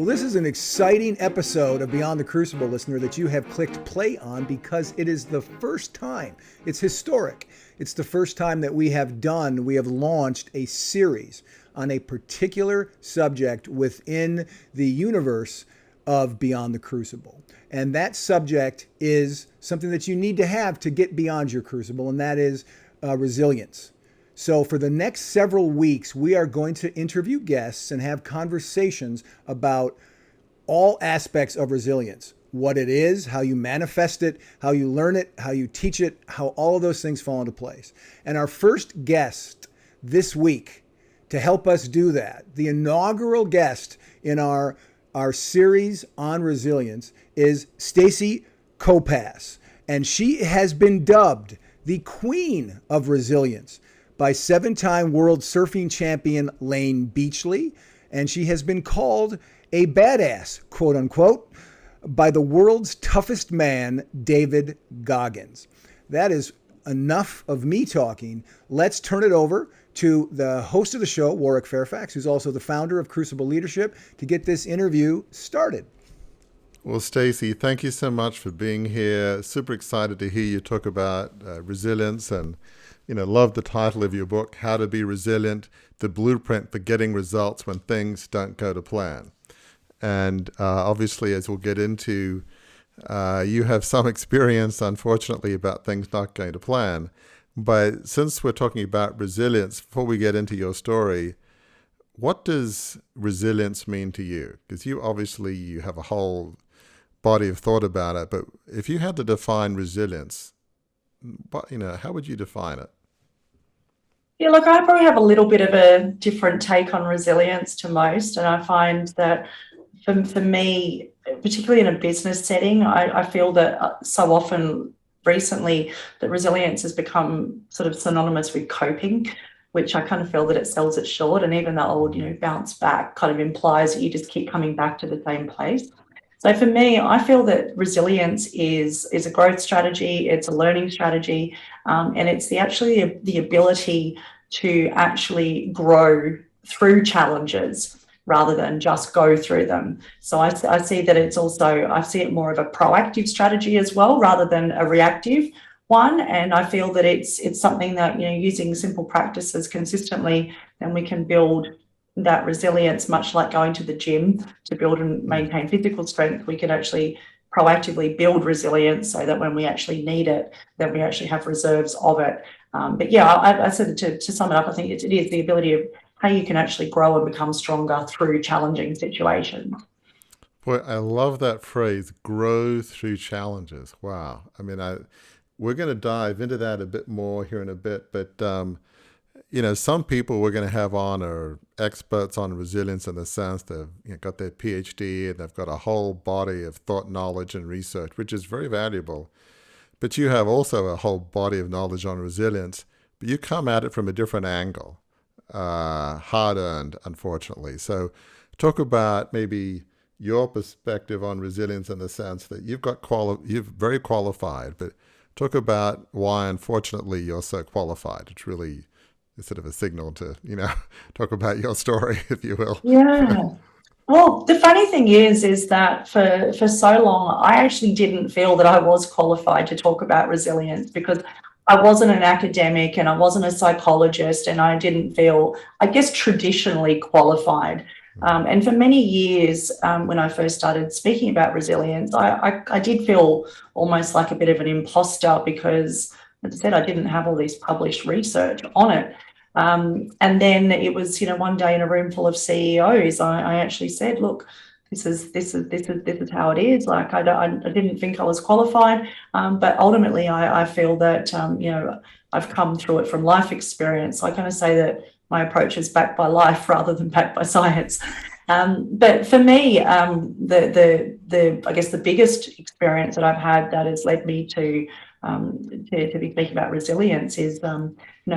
this is an exciting episode of Beyond the Crucible, listener, that you have clicked play on because it is the first time, it's historic. It's the first time that we have launched a series on a particular subject within the universe of Beyond the Crucible. And that subject is something that you need to have to get beyond your crucible, and that is resilience. So for the next several weeks, we are going to interview guests and have conversations about all aspects of resilience. What it is, how you manifest it, how you learn it, how you teach it, how all of those things fall into place. And our first guest this week to help us do that, the inaugural guest in our series on resilience, is Stacey Copas. And she has been dubbed the Queen of Resilience by 7-time world surfing champion Layne Beachley. And she has been called a badass, quote unquote, by the world's toughest man, David Goggins. That is enough of me talking. Let's turn it over to the host of the show, Warwick Fairfax, who's also the founder of Crucible Leadership, to get this interview started. Well, Stacey, thank you so much for being here. Super excited to hear you talk about resilience, and love the title of your book, How to Be Resilient, the Blueprint for Getting Results When Things Don't Go to Plan. And obviously, as we'll get into, you have some experience, unfortunately, about things not going to plan. But since we're talking about resilience, before we get into your story, what does resilience mean to you? Because you have a whole body of thought about it. But if you had to define resilience, how would you define it? Yeah, look, I probably have a little bit of a different take on resilience to most. And I find that for me, particularly in a business setting, I feel that so often recently that resilience has become sort of synonymous with coping, which I kind of feel that it sells it short. And even the old, bounce back kind of implies that you just keep coming back to the same place. So for me, I feel that resilience is a growth strategy, it's a learning strategy, and it's the ability to actually grow through challenges rather than just go through them. So I see that I see it more of a proactive strategy as well, rather than a reactive one. And I feel that it's something that, using simple practices consistently, then we can build that resilience, much like going to the gym to build and maintain physical strength. We can actually proactively build resilience so that when we actually need it, then we actually have reserves of it. But yeah, I said to sum it up, I think it is the ability of how you can actually grow and become stronger through challenging situations. Boy, I love that phrase, grow through challenges. Wow. I mean, we're going to dive into that a bit more here in a bit, but some people we're going to have on are experts on resilience in the sense they've got their PhD and they've got a whole body of thought, knowledge, and research, which is very valuable. But you have also a whole body of knowledge on resilience, but you come at it from a different angle, hard-earned, unfortunately. So talk about maybe your perspective on resilience in the sense that you're very qualified, but talk about why, unfortunately, you're so qualified. It's really sort of a signal to, talk about your story, if you will. Yeah. Well, the funny thing is that for so long, I actually didn't feel that I was qualified to talk about resilience because I wasn't an academic and I wasn't a psychologist, and I didn't feel, I guess, traditionally qualified. And for many years, when I first started speaking about resilience, I did feel almost like a bit of an imposter because, as I said, I didn't have all this published research on it. And then it was, one day in a room full of CEOs, I actually said, look, this is how it is. Like, I didn't think I was qualified, but ultimately I feel that, I've come through it from life experience. I kind of say that my approach is backed by life rather than backed by science. But for me, I guess the biggest experience that I've had that has led me to be thinking about resilience is,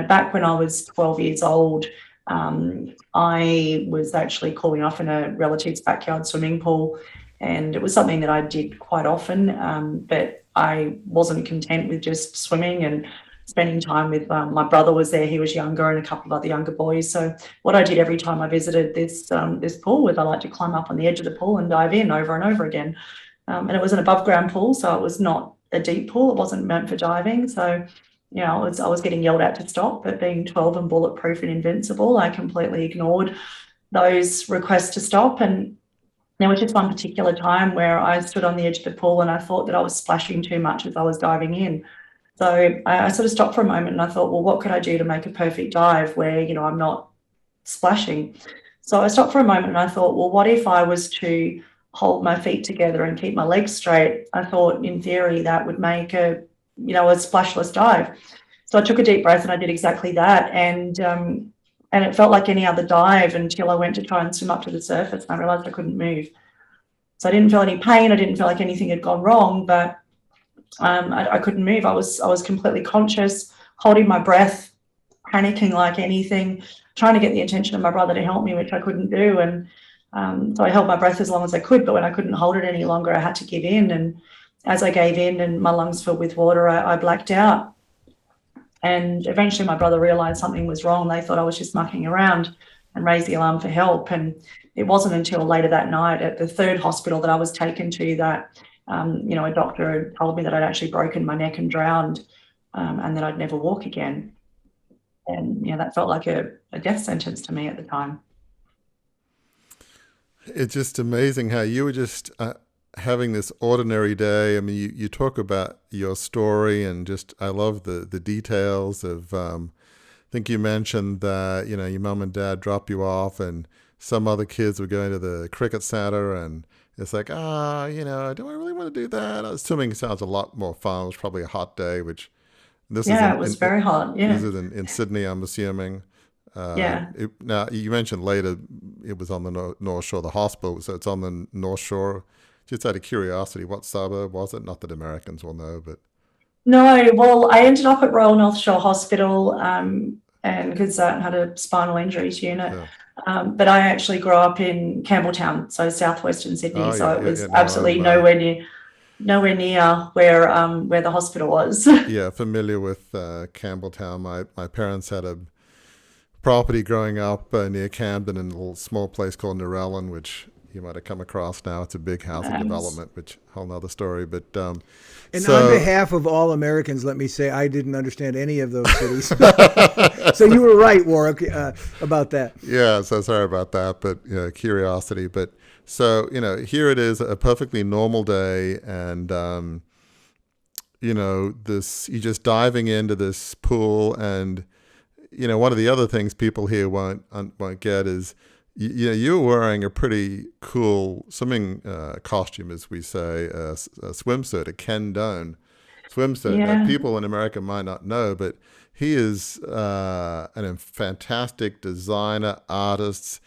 back when I was 12 years old, I was actually cooling off in a relative's backyard swimming pool, and it was something that I did quite often, but I wasn't content with just swimming and spending time with my brother was there. He was younger, and a couple of other younger boys. So what I did every time I visited this pool was I like to climb up on the edge of the pool and dive in over and over again. And it was an above ground pool, so it was not a deep pool. It wasn't meant for diving. So, I was getting yelled at to stop, but being 12 and bulletproof and invincible, I completely ignored those requests to stop. And there was just one particular time where I stood on the edge of the pool and I thought that I was splashing too much as I was diving in. So I sort of stopped for a moment and I thought, well, what could I do to make a perfect dive where, I'm not splashing? So I stopped for a moment and I thought, well, what if I was to hold my feet together and keep my legs straight? I thought in theory that would make a splashless dive. So I took a deep breath and I did exactly that. And it felt like any other dive until I went to try and swim up to the surface and I realized I couldn't move. So I didn't feel any pain. I didn't feel like anything had gone wrong, but I couldn't move. I was completely conscious, holding my breath, panicking like anything, trying to get the attention of my brother to help me, which I couldn't do. And so I held my breath as long as I could, but when I couldn't hold it any longer, I had to give in. And as I gave in and my lungs filled with water, I blacked out. And eventually my brother realized something was wrong. They thought I was just mucking around and raised the alarm for help. And it wasn't until later that night at the third hospital that I was taken to that, a doctor had told me that I'd actually broken my neck and drowned, and that I'd never walk again. And, that felt like a death sentence to me at the time. It's just amazing how you were just having this ordinary day. I mean, you talk about your story and just, I love the details of, I think you mentioned that, your mom and dad dropped you off and some other kids were going to the cricket center and it's like, do I really want to do that? Assuming it sounds a lot more fun. It was probably a hot day, which this is it was very hot. Yeah. This is in Sydney, I'm assuming. Yeah. Now, you mentioned later it was on the North Shore, the hospital, so it's on the North Shore. Just out of curiosity, what suburb was it? Not that Americans will know, but... No, well, I ended up at Royal North Shore Hospital and because I had a spinal injuries unit. Yeah. But I actually grew up in Campbelltown, so southwestern Sydney. It was absolutely nowhere near where the hospital was. Yeah, familiar with Campbelltown. My parents had a property growing up near Camden in a little small place called Narellan, which you might have come across now. It's a big housing development, which whole nother story. But and on behalf of all Americans, let me say I didn't understand any of those cities. So you were right, Warwick, about that. Yeah, so sorry about that, but curiosity. But so here it is, a perfectly normal day, and this you're just diving into this pool, and one of the other things people here won't get is. You were wearing a pretty cool swimming costume, as we say, a swimsuit, a Ken Doan swimsuit. Yeah. Now, people in America might not know, but he is a fantastic designer, artist.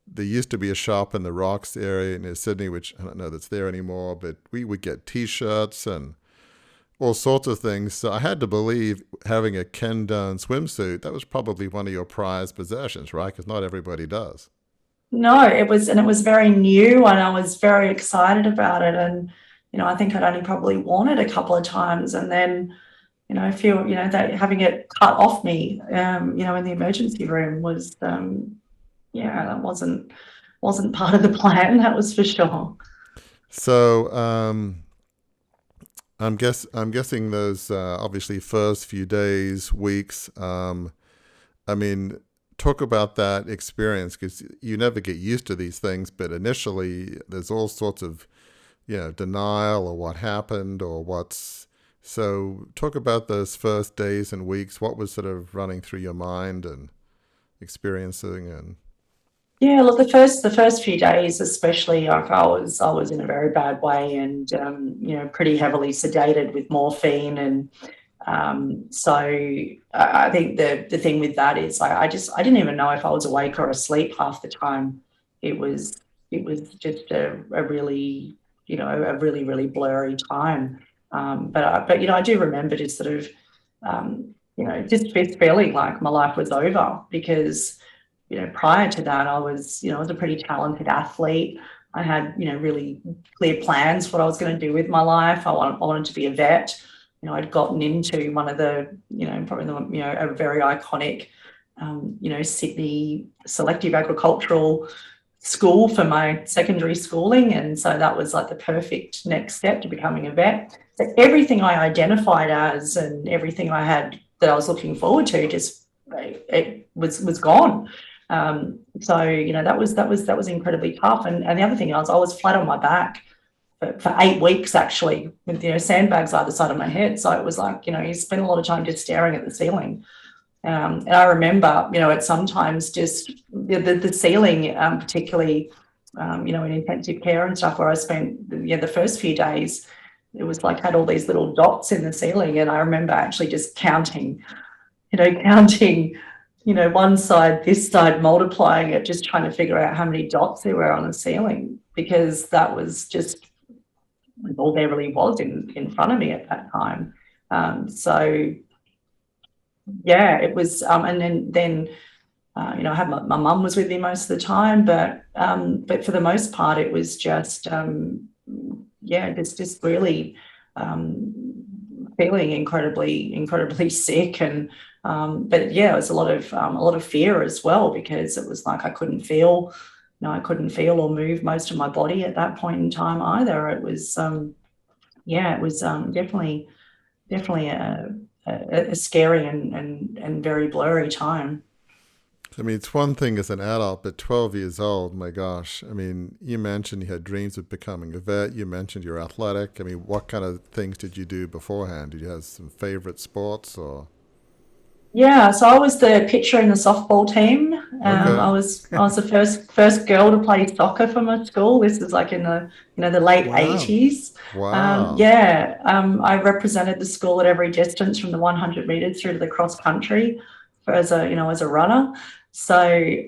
There used to be a shop in the Rocks area near Sydney, which I don't know that's there anymore, but we would get T-shirts and all sorts of things. So I had to believe having a Ken Doan swimsuit, that was probably one of your prized possessions, right? Because not everybody does. No, it was very new and I was very excited about it. And, I think I'd only probably worn it a couple of times and then, I feel, that having it cut off me, in the emergency room was, that wasn't part of the plan. That was for sure. So, I'm guessing those, obviously first few days, weeks, talk about that experience because you never get used to these things, but initially there's all sorts of, denial or what happened or so talk about those first days and weeks. What was sort of running through your mind and experiencing and. Yeah, look, the first few days, especially, like I was in a very bad way and, pretty heavily sedated with morphine and, so I think the thing with that is I didn't even know if I was awake or asleep half the time. It was just a really, really blurry time. But I do remember just sort of, just feeling like my life was over because, prior to that I was a pretty talented athlete. I had, really clear plans for what I was going to do with my life. I wanted to be a vet. I'd gotten into one of the, probably a very iconic, Sydney selective agricultural school for my secondary schooling, and so that was like the perfect next step to becoming a vet. So everything I identified as and everything I had that I was looking forward to just it was gone. So that was incredibly tough. And the other thing I was flat on my back for 8 weeks actually, with sandbags either side of my head. So it was like you spend a lot of time just staring at the ceiling. And I remember, at sometimes just the ceiling, particularly, in intensive care and stuff, where I spent the first few days, it was like had all these little dots in the ceiling, and I remember actually just counting, one side, this side, multiplying it, just trying to figure out how many dots there were on the ceiling, because that was just all there really was in front of me at that time. So yeah, it was, and then I had my mum was with me most of the time, but for the most part, it was just just really feeling incredibly sick, and but yeah, it was a lot of fear as well, because it was like I couldn't feel or move most of my body at that point in time either. It was definitely a scary and very blurry time. I mean, it's one thing as an adult, but 12 years old, my gosh. I mean, you mentioned you had dreams of becoming a vet. You mentioned you're athletic. I mean, what kind of things did you do beforehand? Did you have some favorite sports or? Yeah, so I was the pitcher in the softball team. Okay. I was the first girl to play soccer for my school. This was like in the late Wow. 80s. Wow. I represented the school at every distance from the 100 meters through to the cross country as a runner. So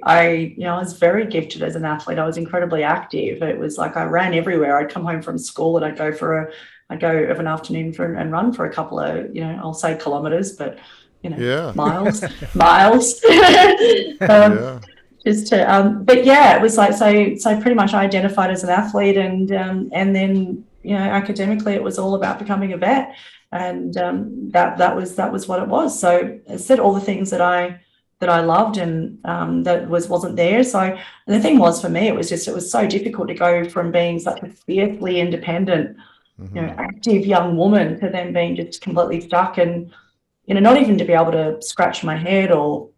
I was very gifted as an athlete. I was incredibly active. It was like I ran everywhere. I'd come home from school and I'd go of an afternoon and run for a couple of, I'll say kilometers, but miles. Yeah. Just to, but yeah, it was like so pretty much I identified as an athlete, and then academically it was all about becoming a vet, and that was what it was. So it said all the things that I loved, and that wasn't there. So and the thing was, for me, it was so difficult to go from being such a fiercely independent, active young woman, to then being just completely stuck, and not even to be able to scratch my head or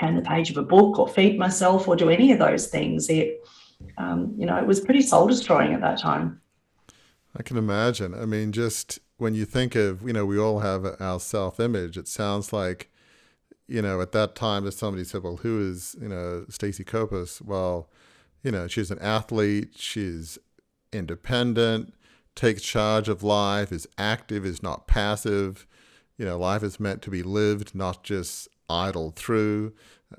turn the page of a book or feed myself or do any of those things. It was pretty soul destroying at that time. I can imagine. I mean, just when you think of, we all have our self-image, it sounds like, at that time, if somebody said, well, who is, Stacey Copas? Well, she's an athlete, she's independent, takes charge of life, is active, is not passive. Life is meant to be lived, not just idled through.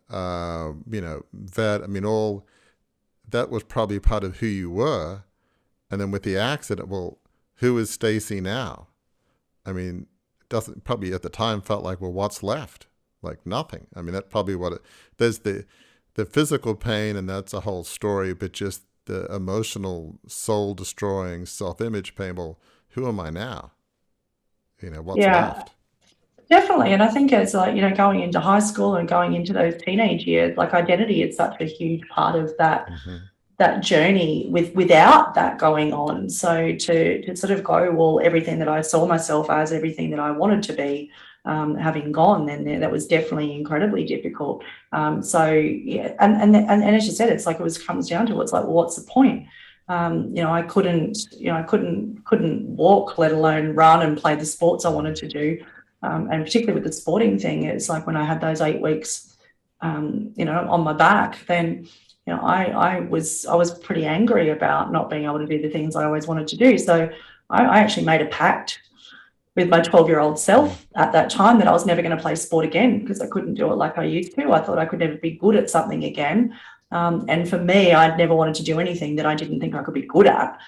Vet, I mean, all that was probably part of who you were. And then with the accident, well, who is Stacey now? I mean, it doesn't probably at the time felt like, well, what's left? Like nothing. I mean, that's probably there's the physical pain, and that's a whole story, but just the emotional, soul destroying self-image pain. Well, who am I now? What's left? Definitely. And I think as going into high school and going into those teenage years, like identity is such a huge part of that that journey without that going on. So to sort of go, well, everything that I saw myself as, everything that I wanted to be, having gone, then that was definitely incredibly difficult. So yeah, and as you said, it's like comes down to it's like, well, what's the point? I couldn't walk, let alone run and play the sports I wanted to do. And particularly with the sporting thing, it's like when I had those 8 weeks, on my back, then, I was pretty angry about not being able to do the things I always wanted to do. So I actually made a pact with my 12-year-old self at that time that I was never going to play sport again, because I couldn't do it like I used to. I thought I could never be good at something again. And for me, I'd never wanted to do anything that I didn't think I could be good at.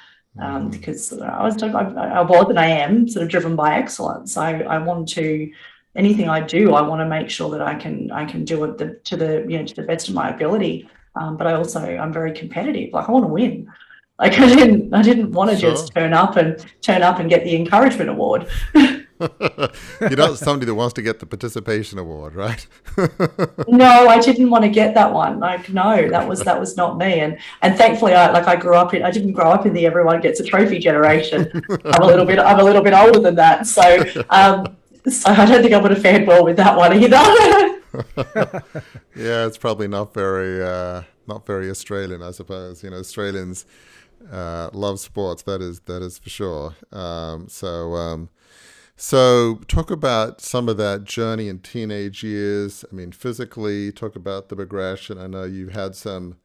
Because I was and I am sort of driven by excellence. I want to, anything I do, I want to make sure that I can do it to the best of my ability. But I'm very competitive. Like I want to win. Like I didn't want to just turn up and get the encouragement award. You're not somebody that wants to get the participation award, right? No, I didn't want to get that one. Like, no, that was not me. And thankfully, I didn't grow up in the everyone gets a trophy generation. I'm a little bit older than that. So I don't think I would have fared well with that one either. Yeah, it's probably not very Australian, I suppose. Australians love sports. That is for sure. So talk about some of that journey in teenage years. I mean, physically, talk about the progression. I know you've had some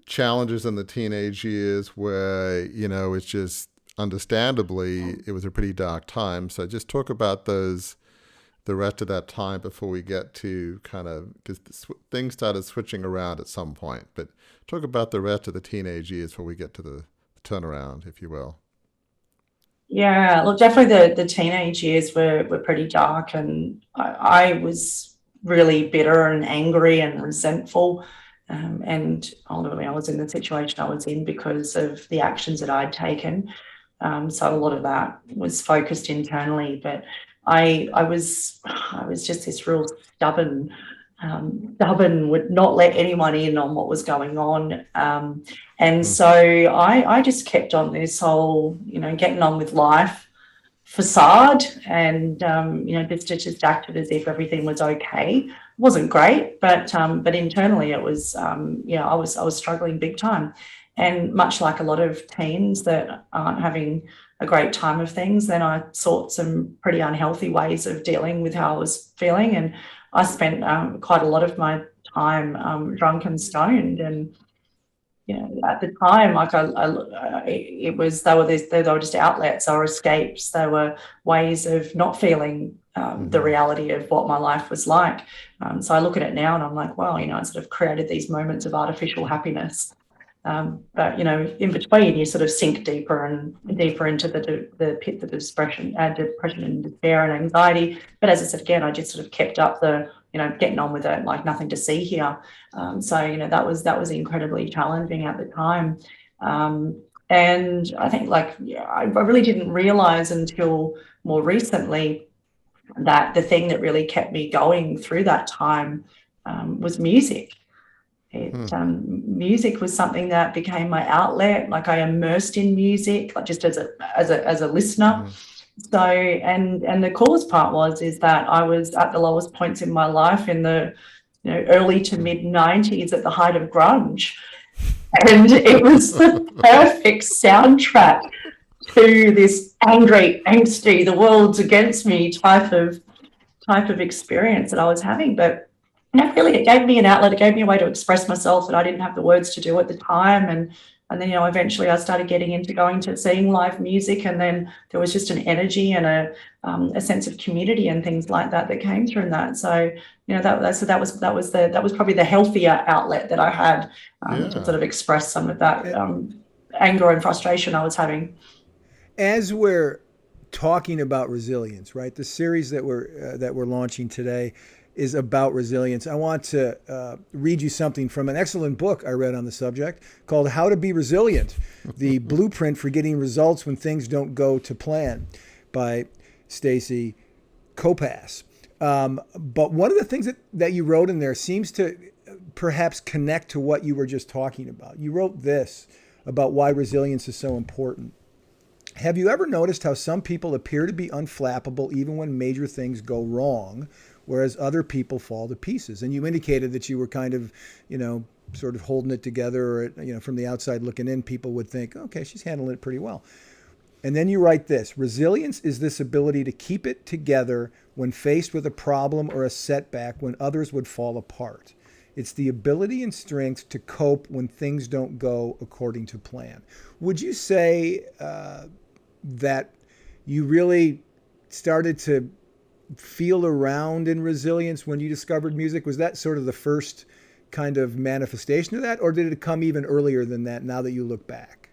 challenges in the teenage years where, it's just understandably, it was a pretty dark time. So just talk about the rest of that time before we get to because things started switching around at some point. But talk about the rest of the teenage years before we get to the turnaround, if you will. Yeah, look, definitely the teenage years were pretty dark, and I was really bitter and angry and resentful. And ultimately, I was in the situation I was in because of the actions that I'd taken. So a lot of that was focused internally, but I was just this real stubborn, would not let anyone in on what was going on. And so I just kept on this whole, getting on with life facade, and just acted as if everything was okay. It wasn't great, but internally it was, I was struggling big time. And much like a lot of teens that aren't having a great time of things, then I sought some pretty unhealthy ways of dealing with how I was feeling. And I spent quite a lot of my time drunk and stoned. And at the time, like they were just outlets, or escapes. They were ways of not feeling the reality of what my life was like. So I look at it now and I'm like, wow, I sort of created these moments of artificial happiness. But in between, you sort of sink deeper and deeper into the pit of depression and despair and anxiety. But as I said again, I just sort of kept up the getting on with it, like nothing to see here. So that was incredibly challenging at the time. And I think I really didn't realize until more recently that the thing that really kept me going through that time was music. Music was something that became my outlet. Like, I immersed in music, like just as a listener. So, and the coolest part is that I was at the lowest points in my life in the early to mid 90s at the height of grunge, and it was the perfect soundtrack to this angry, angsty, the world's against me type of experience that I was having. But really, it gave me an outlet. It gave me a way to express myself that I didn't have the words to do at the time. And then, eventually I started getting into going to seeing live music. And then there was just an energy and a sense of community and things like that came through that. So, that was probably the healthier outlet that I had to sort of express some of that anger and frustration I was having. As we're talking about resilience, right? The series that we're launching today is about resilience. I want to read you something from an excellent book I read on the subject called How to Be Resilient, the Blueprint for Getting Results When Things Don't Go to Plan, by Stacey Copas. But one of the things that you wrote in there seems to perhaps connect to what you were just talking about. You wrote this about why resilience is so important. Have you ever noticed how some people appear to be unflappable even when major things go wrong, whereas other people fall to pieces? And you indicated that you were kind of, sort of holding it together, or, from the outside looking in, people would think, okay, she's handling it pretty well. And then you write this: resilience is this ability to keep it together when faced with a problem or a setback when others would fall apart. It's the ability and strength to cope when things don't go according to plan. Would you say that you really started to feel around in resilience when you discovered music? Was that sort of the first kind of manifestation of that, or did it come even earlier than that now that you look back?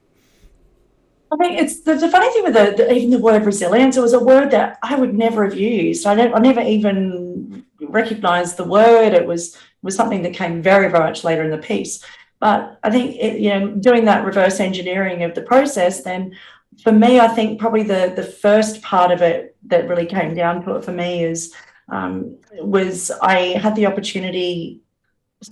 I think it's the funny thing with even the word resilience. It was a word that I would never have used. I never even recognized the word. It was something that came very, very much later in the piece. But I think doing that reverse engineering of the process then for me, I think probably the first part of it that really came down to it for me is was I had the opportunity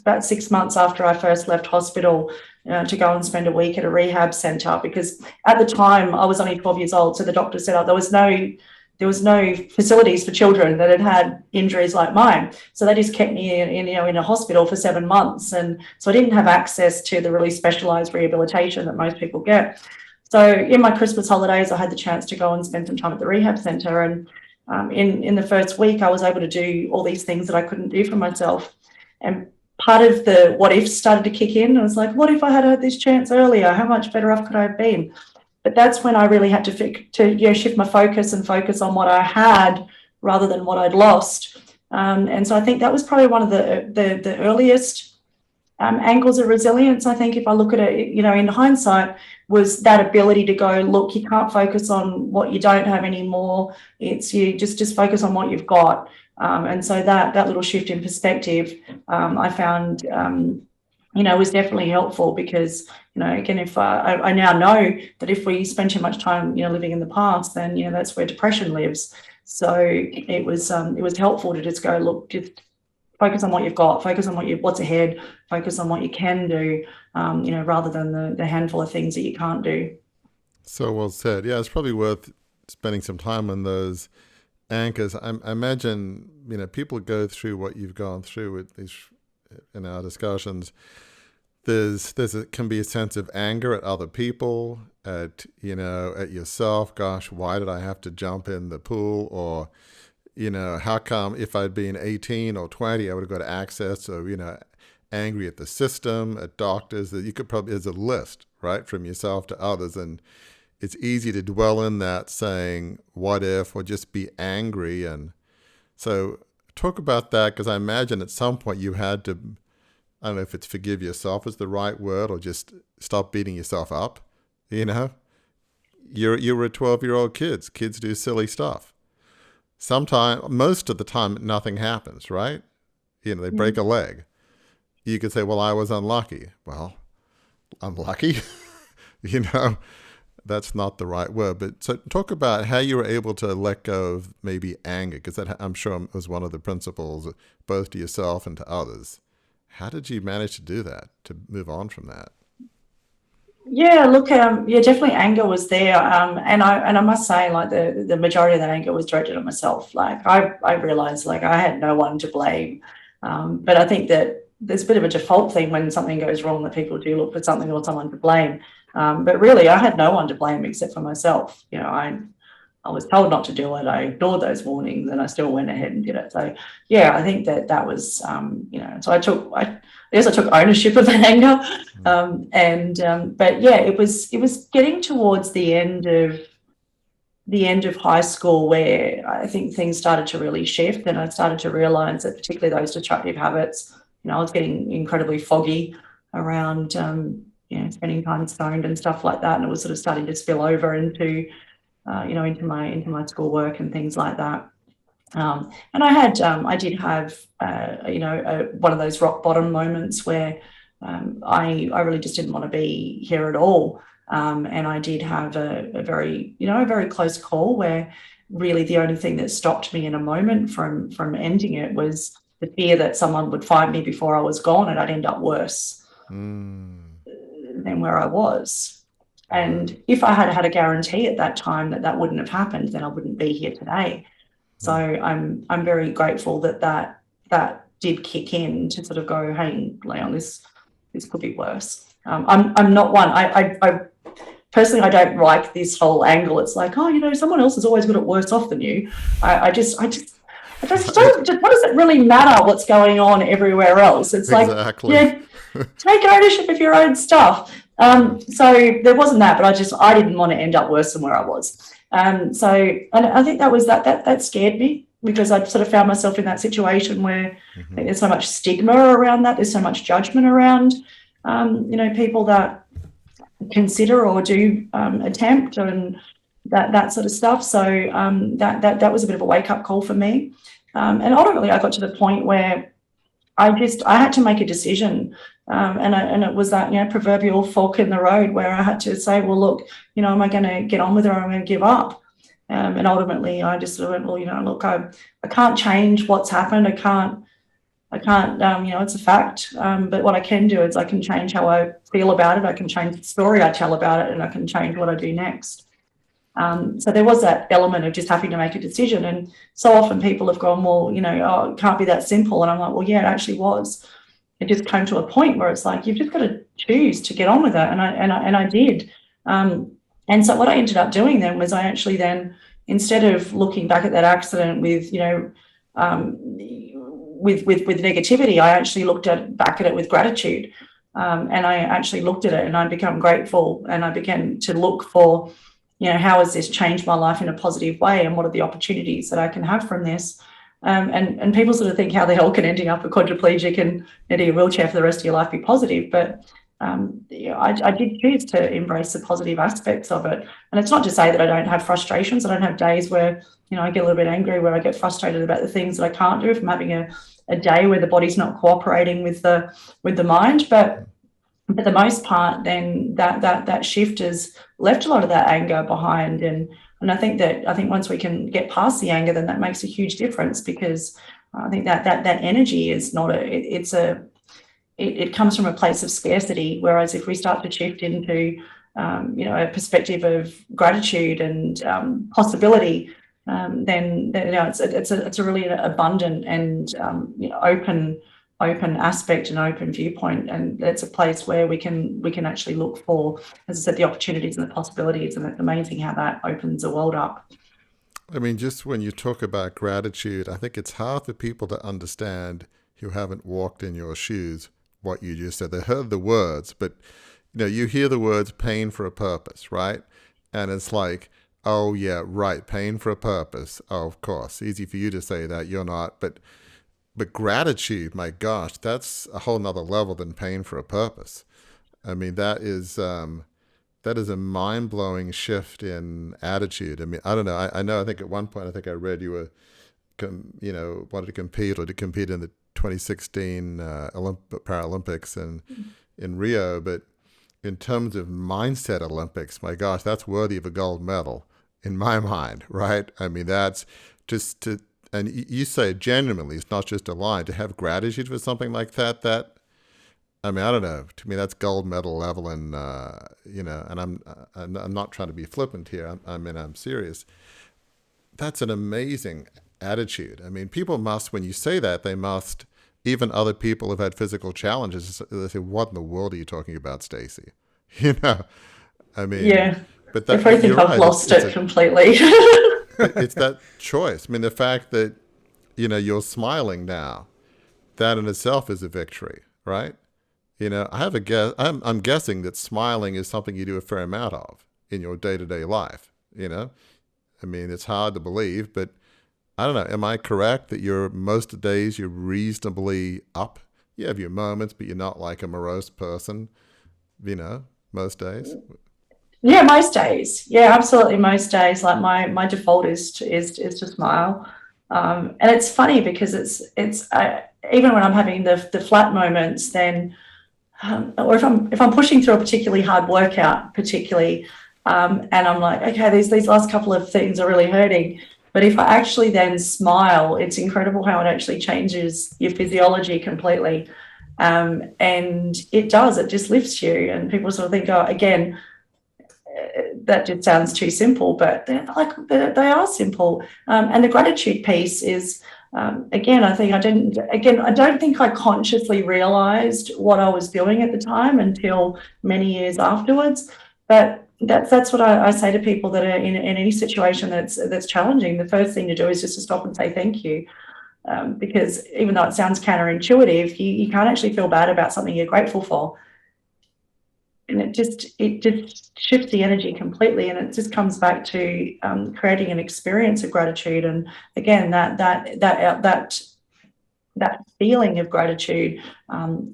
about 6 months after I first left hospital to go and spend a week at a rehab centre, because at the time I was only 12 years old. So the doctor said, there was no facilities for children that had injuries like mine. So they just kept me in a hospital for 7 months. And so I didn't have access to the really specialised rehabilitation that most people get. So in my Christmas holidays, I had the chance to go and spend some time at the rehab centre. And in the first week, I was able to do all these things that I couldn't do for myself. And part of the what if started to kick in. I was like, what if I had had this chance earlier? How much better off could I have been? But that's when I really had to shift my focus and focus on what I had rather than what I'd lost. And so I think that was probably one of the earliest angles of resilience. I think if I look at it, in hindsight, was that ability to go, look, you can't focus on what you don't have anymore. It's you just focus on what you've got. And so that little shift in perspective, I found, was definitely helpful, because, again, if I now know that if we spend too much time, living in the past, then, that's where depression lives. So it was helpful to just go, look, just focus on what you've got, focus on what's ahead, focus on what you can do, rather than the handful of things that you can't do. So well said. Yeah, it's probably worth spending some time on those anchors. I imagine, people go through what you've gone through with these in our discussions. Can be a sense of anger at other people, at yourself. Gosh, why did I have to jump in the pool? Or, how come if I'd been 18 or 20, I would have got access? Or, angry at the system, at doctors. That you could probably, there's a list, right, from yourself to others. And it's easy to dwell in that, saying, what if, or just be angry. And so talk about that, because I imagine at some point you had to, I don't know if it's forgive yourself is the right word, or just stop beating yourself up. You were a 12-year-old kid. Kids do silly stuff. Most of the time, nothing happens, right? They break a leg. You could say, well, I was unlucky. Well, unlucky? That's not the right word. But so talk about how you were able to let go of maybe anger, because that, I'm sure, was one of the principles, both to yourself and to others. How did you manage to do that, to move on from that? Yeah, look, definitely anger was there. And I must say, like, the majority of that anger was directed at myself. Like, I realized, like, I had no one to blame. But I think that there's a bit of a default thing when something goes wrong, that people do look for something or someone to blame. But really, I had no one to blame except for myself. I was told not to do it. I ignored those warnings, and I still went ahead and did it. So, yeah, I think that was, so I took ownership of that anger. But yeah, it was getting towards the end of high school where I think things started to really shift, and I started to realize that particularly those destructive habits, I was getting incredibly foggy around, spending time stoned and stuff like that. And it was sort of starting to spill over into into my schoolwork and things like that. And I did have, one of those rock bottom moments where I really just didn't want to be here at all. And I did have a very close call where really the only thing that stopped me in a moment from ending it was the fear that someone would find me before I was gone, and I'd end up worse than where I was. And if I had had a guarantee at that time that wouldn't have happened, then I wouldn't be here today. So I'm very grateful that did kick in to sort of go, hey, Leon, this could be worse. I'm not one. I personally, I don't like this whole angle. It's like, someone else is always going to get worse off than you. I just don't. What does it really matter what's going on everywhere else? It's exactly. Like, take ownership of your own stuff. So there wasn't that, but I didn't want to end up worse than where I was. And I think that scared me, because I'd sort of found myself in that situation where I think there's so much stigma around that. There's so much judgment around, people that consider or do attempt and that sort of stuff. So that was a bit of a wake-up call for me. And ultimately, I got to the point where I had to make a decision And it was that, proverbial fork in the road where I had to say, well, look, am I going to get on with it or am I going to give up? And ultimately, I just went, well, look, I can't change what's happened. I can't, it's a fact. But what I can do is I can change how I feel about it. I can change the story I tell about it, and I can change what I do next. So there was that element of just having to make a decision. And so often people have gone, well, oh, it can't be that simple. And I'm like, well, yeah, it actually was. It just came to a point where it's like, you've just got to choose to get on with it. And I did. And so what I ended up doing then was I actually then, instead of looking back at that accident with, with negativity, I actually looked back at it with gratitude. And I actually looked at it and I become grateful, and I began to look for, how has this changed my life in a positive way, and what are the opportunities that I can have from this? And people sort of think, how the hell can ending up a quadriplegic and needing a wheelchair for the rest of your life be positive? But I did choose to embrace the positive aspects of it. And it's not to say that I don't have frustrations. I don't have days where, I get a little bit angry, where I get frustrated about the things that I can't do, if I'm having a day where the body's not cooperating with the mind. But for the most part, then that shift has left a lot of that anger behind. And I think once we can get past the anger, then that makes a huge difference, because I think that energy is not it comes from a place of scarcity. Whereas if we start to shift into, a perspective of gratitude and possibility, then it's a really abundant and open aspect and open viewpoint, and it's a place where we can actually look for, as I said, the opportunities and the possibilities, and it's amazing how that opens the world up. I mean, just when you talk about gratitude, I think it's hard for people to understand who haven't walked in your shoes what you just said. They heard the words, but you hear the words pain for a purpose, right? And it's like, oh yeah, right, pain for a purpose. Oh, of course, easy for you to say that, you're not. But gratitude, my gosh, that's a whole nother level than pain for a purpose. I mean, that is a mind-blowing shift in attitude. I mean, I don't know. I know. I think at one point, I read you were, wanted to compete in the 2016 Paralympics in Rio. But in terms of mindset Olympics, my gosh, that's worthy of a gold medal in my mind, right? I mean, that's just to. And you say genuinely, it's not just a line, to have gratitude for something like that. I mean, I don't know. To me, that's gold medal level, and and I'm not trying to be flippant here. I'm serious. That's an amazing attitude. I mean, people must, when you say that, they must. Even other people who've had physical challenges, they say, "What in the world are you talking about, Stacey?" I mean, yeah. But that, I think I've lost it completely. It's that choice. I mean, the fact that, you're smiling now, that in itself is a victory, right? I have a guess. I'm guessing that smiling is something you do a fair amount of in your day-to-day life. I mean, it's hard to believe, but I don't know. Am I correct that most days you're reasonably up? You have your moments, but you're not like a morose person, most days? Yeah, most days. Yeah, absolutely, most days. Like my default is to smile, and it's funny because it's even when I'm having the flat moments, then or if I'm pushing through a particularly hard workout, particularly, and I'm like, okay, these last couple of things are really hurting. But if I actually then smile, it's incredible how it actually changes your physiology completely, and it does. It just lifts you, and people sort of think, oh, again, that just sounds too simple, but they are simple. And the gratitude piece is, again, I don't think I consciously realized what I was doing at the time until many years afterwards. But that's what I say to people that are in any situation that's challenging. The first thing to do is just to stop and say thank you. Because even though it sounds counterintuitive, you can't actually feel bad about something you're grateful for. And it just shifts the energy completely, and it just comes back to creating an experience of gratitude. And again, that feeling of gratitude,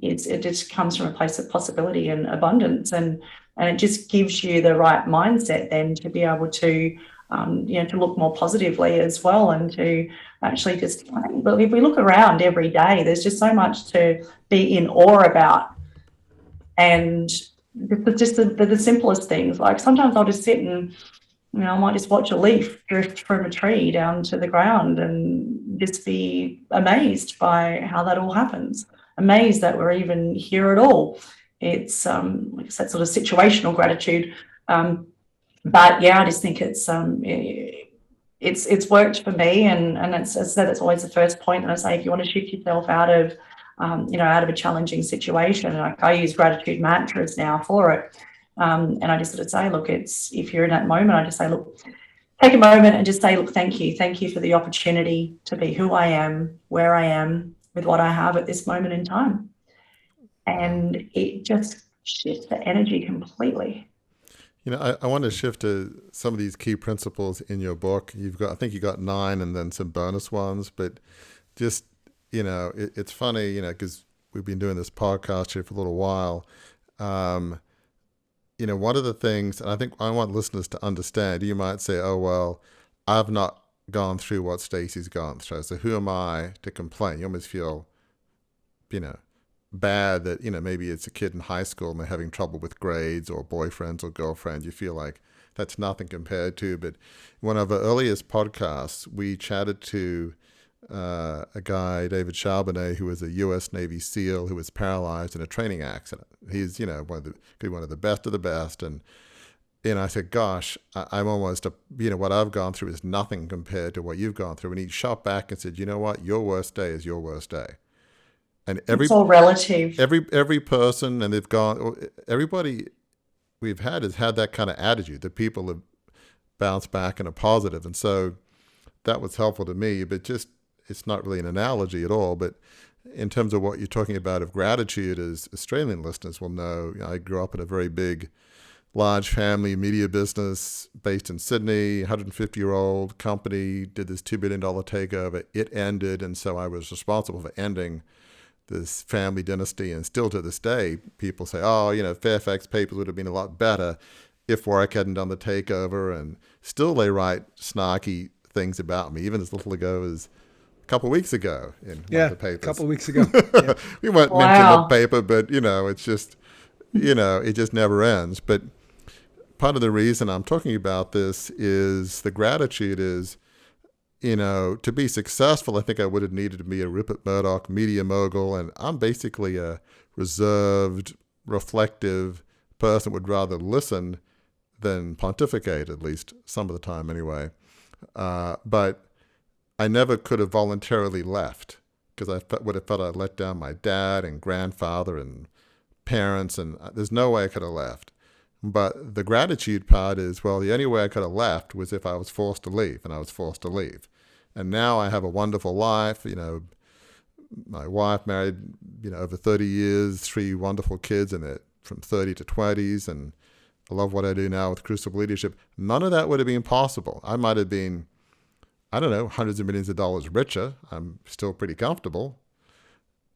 it just comes from a place of possibility and abundance, and it just gives you the right mindset then to be able to to look more positively as well, and to actually just. But if we look around every day, there's just so much to be in awe about. And just the simplest things. Like sometimes I'll just sit and, I might just watch a leaf drift from a tree down to the ground and just be amazed by how that all happens. Amazed that we're even here at all. It's like I said, sort of situational gratitude. But yeah, I just think it's worked for me, and it's, as I said, it's always the first point. And I say, if you want to shift yourself out of out of a challenging situation, like I use gratitude mantras now for it. And I just sort of say, look, if you're in that moment, I just say, look, take a moment and just say, look, thank you for the opportunity to be who I am, where I am, with what I have at this moment in time. And it just shifts the energy completely. I want to shift to some of these key principles in your book. I think you got 9 and then some bonus ones, but just, it's funny, because we've been doing this podcast here for a little while. One of the things, and I think I want listeners to understand, you might say, oh, well, I've not gone through what Stacey's gone through, so who am I to complain? You almost feel, bad that, maybe it's a kid in high school and they're having trouble with grades or boyfriends or girlfriends. You feel like that's nothing compared to. But one of our earliest podcasts, we chatted to a guy, David Charbonnet, who was a U.S. Navy SEAL who was paralyzed in a training accident. He's, one of the best of the best. And I said, gosh, I'm almost, what I've gone through is nothing compared to what you've gone through. And he shot back and said, you know what? Your worst day is your worst day. And it's all relative. Every person, and everybody we've had has had that kind of attitude that people have bounced back in a positive. And so that was helpful to me, but it's not really an analogy at all. But in terms of what you're talking about of gratitude, as Australian listeners will know, I grew up in a very big, large family media business based in Sydney, 150-year-old company, did this $2 billion takeover. It ended, and so I was responsible for ending this family dynasty. And still to this day, people say, oh, Fairfax Papers would have been a lot better if Warwick hadn't done the takeover. And still they write snarky things about me, even as little ago as a couple of weeks ago in one of the papers. A couple of weeks ago. Yeah. We won't mention the paper, but, it's just, it just never ends. But part of the reason I'm talking about this is the gratitude is, to be successful, I think I would have needed to be a Rupert Murdoch media mogul. And I'm basically a reserved, reflective person, would rather listen than pontificate, at least some of the time anyway. But I never could have voluntarily left, because I would have felt I let down my dad and grandfather and parents, and there's no way I could have left. But the gratitude part is, well, the only way I could have left was if I was forced to leave, and I was forced to leave. And now I have a wonderful life. My wife married, over 30 years, 3 wonderful kids, and they're from 30 to 20s. And I love what I do now with Crucible Leadership. None of that would have been possible. I might have been, I don't know, hundreds of millions of dollars richer. I'm still pretty comfortable.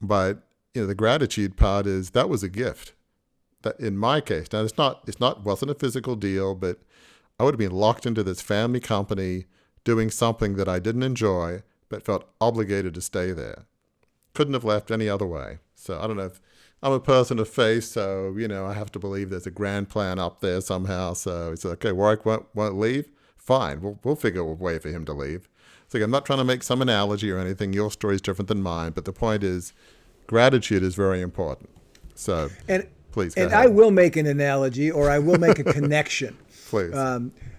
But, the gratitude part is that was a gift. That in my case, now wasn't a physical deal, but I would have been locked into this family company doing something that I didn't enjoy, but felt obligated to stay there. Couldn't have left any other way. So I don't know if I'm a person of faith, so, I have to believe there's a grand plan up there somehow. So it's okay, Warwick won't leave? Fine, we'll figure a way for him to leave. So I'm not trying to make some analogy or anything. Your story is different than mine, but the point is gratitude is very important. So please go ahead. I will make an analogy, or I will make a connection. Please.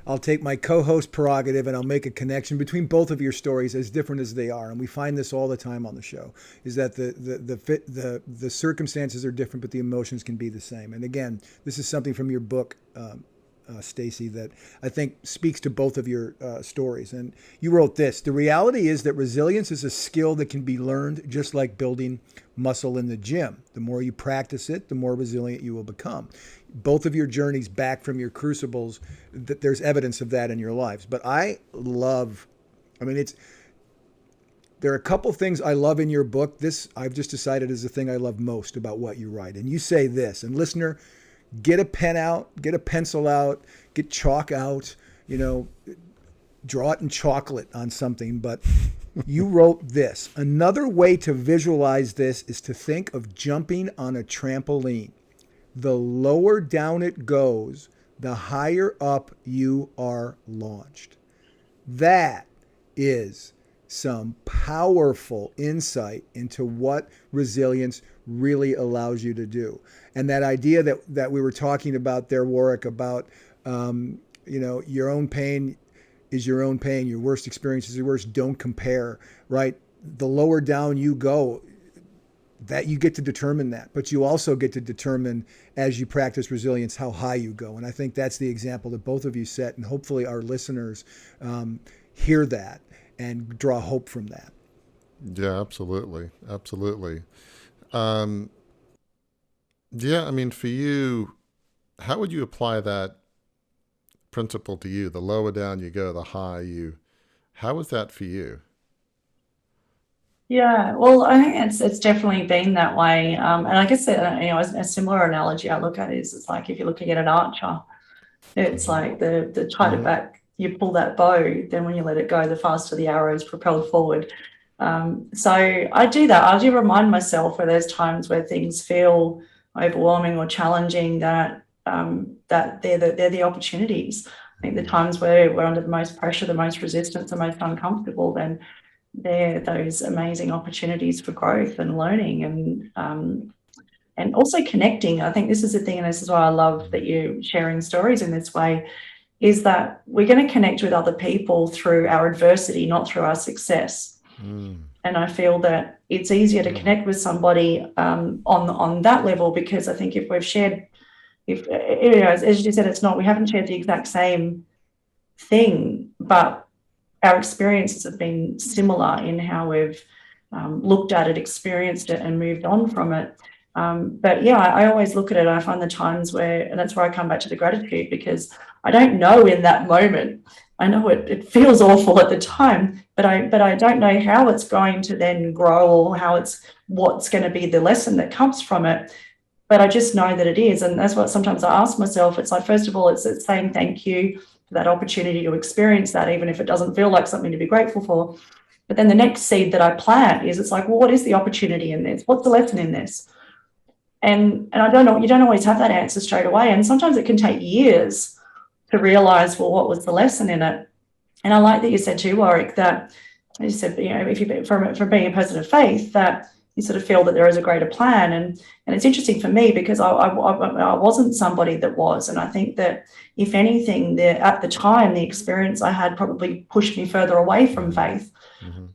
I'll take my co-host prerogative and I'll make a connection between both of your stories, as different as they are. And we find this all the time on the show, is that the circumstances are different, but the emotions can be the same. And again, this is something from your book, Stacey, that I think speaks to both of your stories. And you wrote this: the reality is that resilience is a skill that can be learned just like building muscle in the gym. The more you practice it, the more resilient you will become. Both of your journeys back from your crucibles, that there's evidence of that in your lives. But there are a couple things I love in your book. This I've just decided is the thing I love most about what you write. And you say this, and listener, get a pen out, get a pencil out, get chalk out, draw it in chocolate on something. But you wrote this: another way to visualize this is to think of jumping on a trampoline. the lower down it goes, the higher up you are launched. That is some powerful insight into what resilience really allows you to do. And that idea that we were talking about there, Warwick, about your own pain is your own pain. Your worst experience is your worst. Don't compare, right? The lower down you go, that you get to determine that, but you also get to determine as you practice resilience how high you go. And I think that's the example that both of you set, and hopefully our listeners hear that and draw hope from that. Yeah, absolutely. Absolutely. Yeah, I mean, for you, how would you apply that principle to you? The lower down you go, the higher you. How was that for you? Yeah, well, I think it's definitely been that way. And I guess that, a similar analogy I look at is it's like if you're looking at an archer, it's like the tighter back you pull that bow, then when you let it go, the faster the arrow is propelled forward. So I do that. I do remind myself where there's times where things feel overwhelming or challenging that they're the opportunities. I think the times where we're under the most pressure, the most resistance, the most uncomfortable, then they're those amazing opportunities for growth and learning and also connecting. I think this is the thing, and this is why I love that you're sharing stories in this way, is that we're going to connect with other people through our adversity, not through our success. And I feel that it's easier to connect with somebody on that level, because I think if we've shared, as you said, we haven't shared the exact same thing, but our experiences have been similar in how we've looked at it, experienced it, and moved on from it. But yeah, I always look at it. I find the times and that's where I come back to the gratitude, because I don't know in that moment. I know it feels awful at the time, but I don't know how it's going to then grow, or what's going to be the lesson that comes from it. But I just know that it is. And that's what sometimes I ask myself. It's like, first of all, it's saying thank you for that opportunity to experience that, even if it doesn't feel like something to be grateful for. But then the next seed that I plant is, it's like, well, what is the opportunity in this? What's the lesson in this? And I don't know, you don't always have that answer straight away. And sometimes it can take years to realize, well, what was the lesson in it? And I like that you said too, Warwick, that you said, if you from being a person of faith, that you sort of feel that there is a greater plan. And it's interesting for me, because I wasn't somebody that was. And I think that if anything, at the time, the experience I had probably pushed me further away from faith.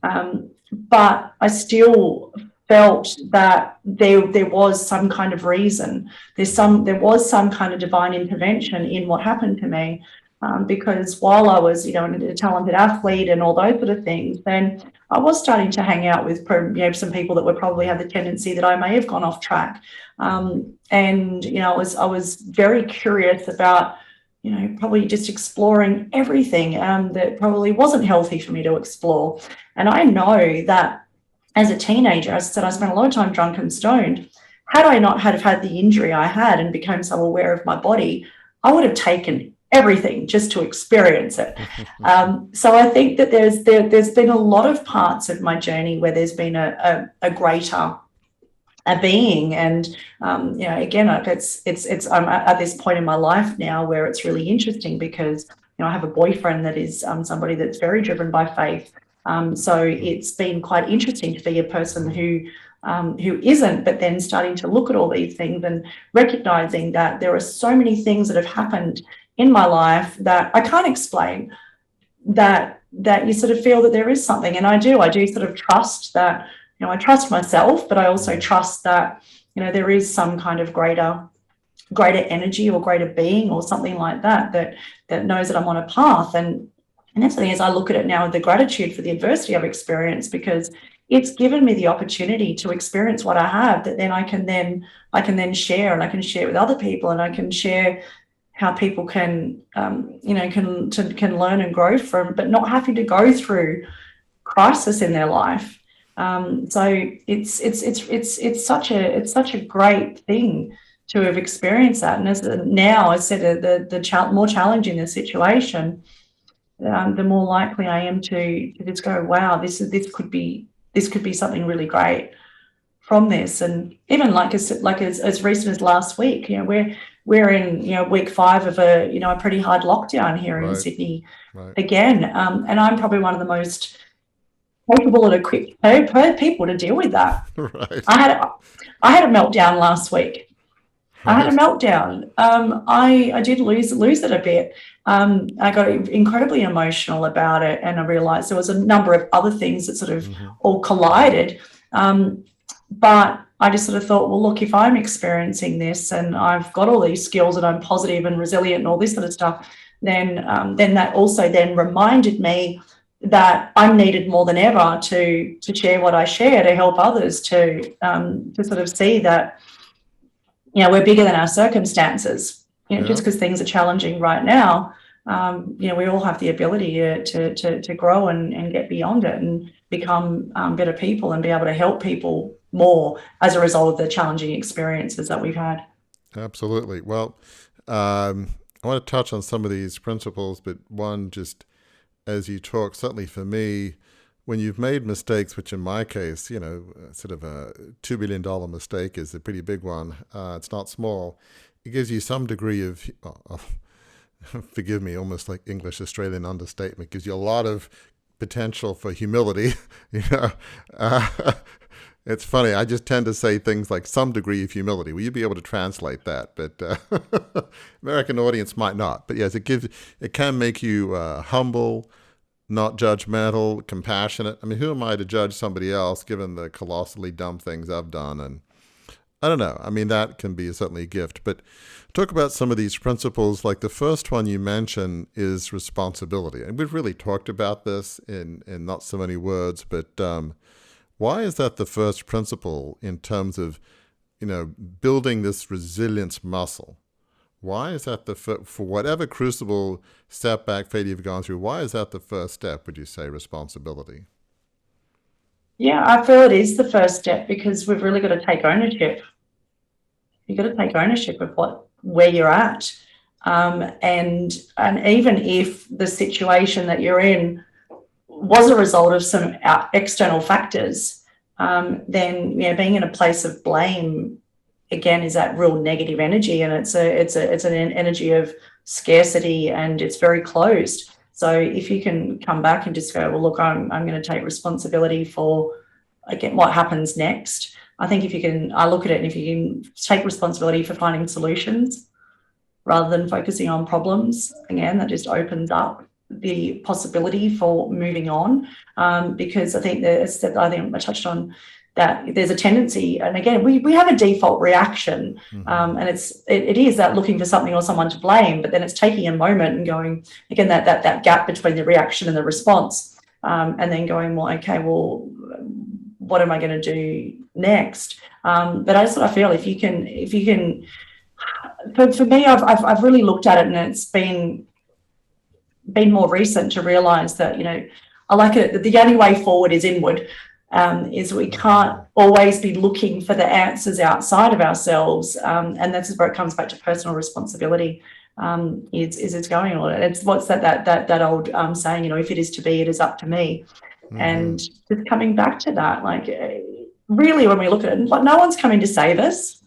But I still felt that there was some kind of reason. There was some kind of divine intervention in what happened to me. Because while I was, a talented athlete and all those sort of things, then I was starting to hang out with, some people that would probably have the tendency that I may have gone off track. And, I was very curious about, probably just exploring everything that probably wasn't healthy for me to explore. And I know that as a teenager, as I said, I spent a lot of time drunk and stoned. Had I not had the injury I had and become so aware of my body, I would have taken everything just to experience it. So I think that there's been a lot of parts of my journey where there's been a greater being, and again, it's I'm at this point in my life now where it's really interesting, because I have a boyfriend that is somebody that's very driven by faith. So it's been quite interesting to be a person who isn't, but then starting to look at all these things and recognizing that there are so many things that have happened in my life that I can't explain, that you sort of feel that there is something. And I do sort of trust that, I trust myself, but I also trust that, there is some kind of greater energy or greater being or something like that knows that I'm on a path. And that's the thing, as I look at it now with the gratitude for the adversity I've experienced, because it's given me the opportunity to experience what I have, that then I can then share, and I can share with other people, and I can share how people can learn and grow from, but not having to go through crisis in their life. So it's such a great thing to have experienced that. And as now, I said, the more challenging the situation, the more likely I am to just go, wow, this could be something really great from this. And even as recent as last week, we're in week 5 of a pretty hard lockdown here in Sydney again, and I'm probably one of the most capable and equipped people to deal with that. Right. I had a meltdown last week. I had a meltdown. I did lose it a bit. I got incredibly emotional about it, and I realised there was a number of other things that sort of all collided. But I just sort of thought, well, look, if I'm experiencing this and I've got all these skills and I'm positive and resilient and all this sort of stuff, then that also then reminded me that I'm needed more than ever to share what I share, to help others to sort of see that we're bigger than our circumstances. Just because things are challenging right now, we all have the ability to grow and get beyond it and become better people and be able to help people more as a result of the challenging experiences that we've had. Absolutely. Well, I want to touch on some of these principles, but one, just as you talk, certainly for me, when you've made mistakes, which in my case, sort of a $2 billion mistake is a pretty big one. It's not small. It gives you some degree of, forgive me, almost like English Australian understatement, gives you a lot of potential for humility. It's funny. I just tend to say things like some degree of humility. Will you be able to translate that? But American audience might not. But yes, it can make you humble, not judgmental, compassionate. I mean, who am I to judge somebody else given the colossally dumb things I've done? And I don't know. I mean, that can be certainly a gift. But talk about some of these principles. Like the first one you mentioned is responsibility. And we've really talked about this in not so many words, but why is that the first principle in terms of, building this resilience muscle? Why is that for whatever crucible, setback, failure you've gone through, why is that the first step, would you say, responsibility? Yeah, I feel it is the first step because we've really got to take ownership. You've got to take ownership of where you're at. And even if the situation that you're in was a result of some external factors, then being in a place of blame again is that real negative energy, and it's an energy of scarcity, and it's very closed. So if you can come back and just go, well, look, I'm going to take responsibility for again what happens next. I think I look at it, and if you can take responsibility for finding solutions rather than focusing on problems, again, that just opens up the possibility for moving on, because I think I touched on that there's a tendency, and again we have a default reaction, and it is that looking for something or someone to blame, but then it's taking a moment and going again that gap between the reaction and the response, and then going, well, okay, well, what am I going to do next? But that's what I feel. If you can, for me, I've really looked at it, and it's been more recent to realize that, I like it, that the only way forward is inward, is we can't always be looking for the answers outside of ourselves. And that's where it comes back to personal responsibility. It's going on. It's what's that old saying, if it is to be, it is up to me. And just coming back to that, like really when we look at it, like no one's coming to save us,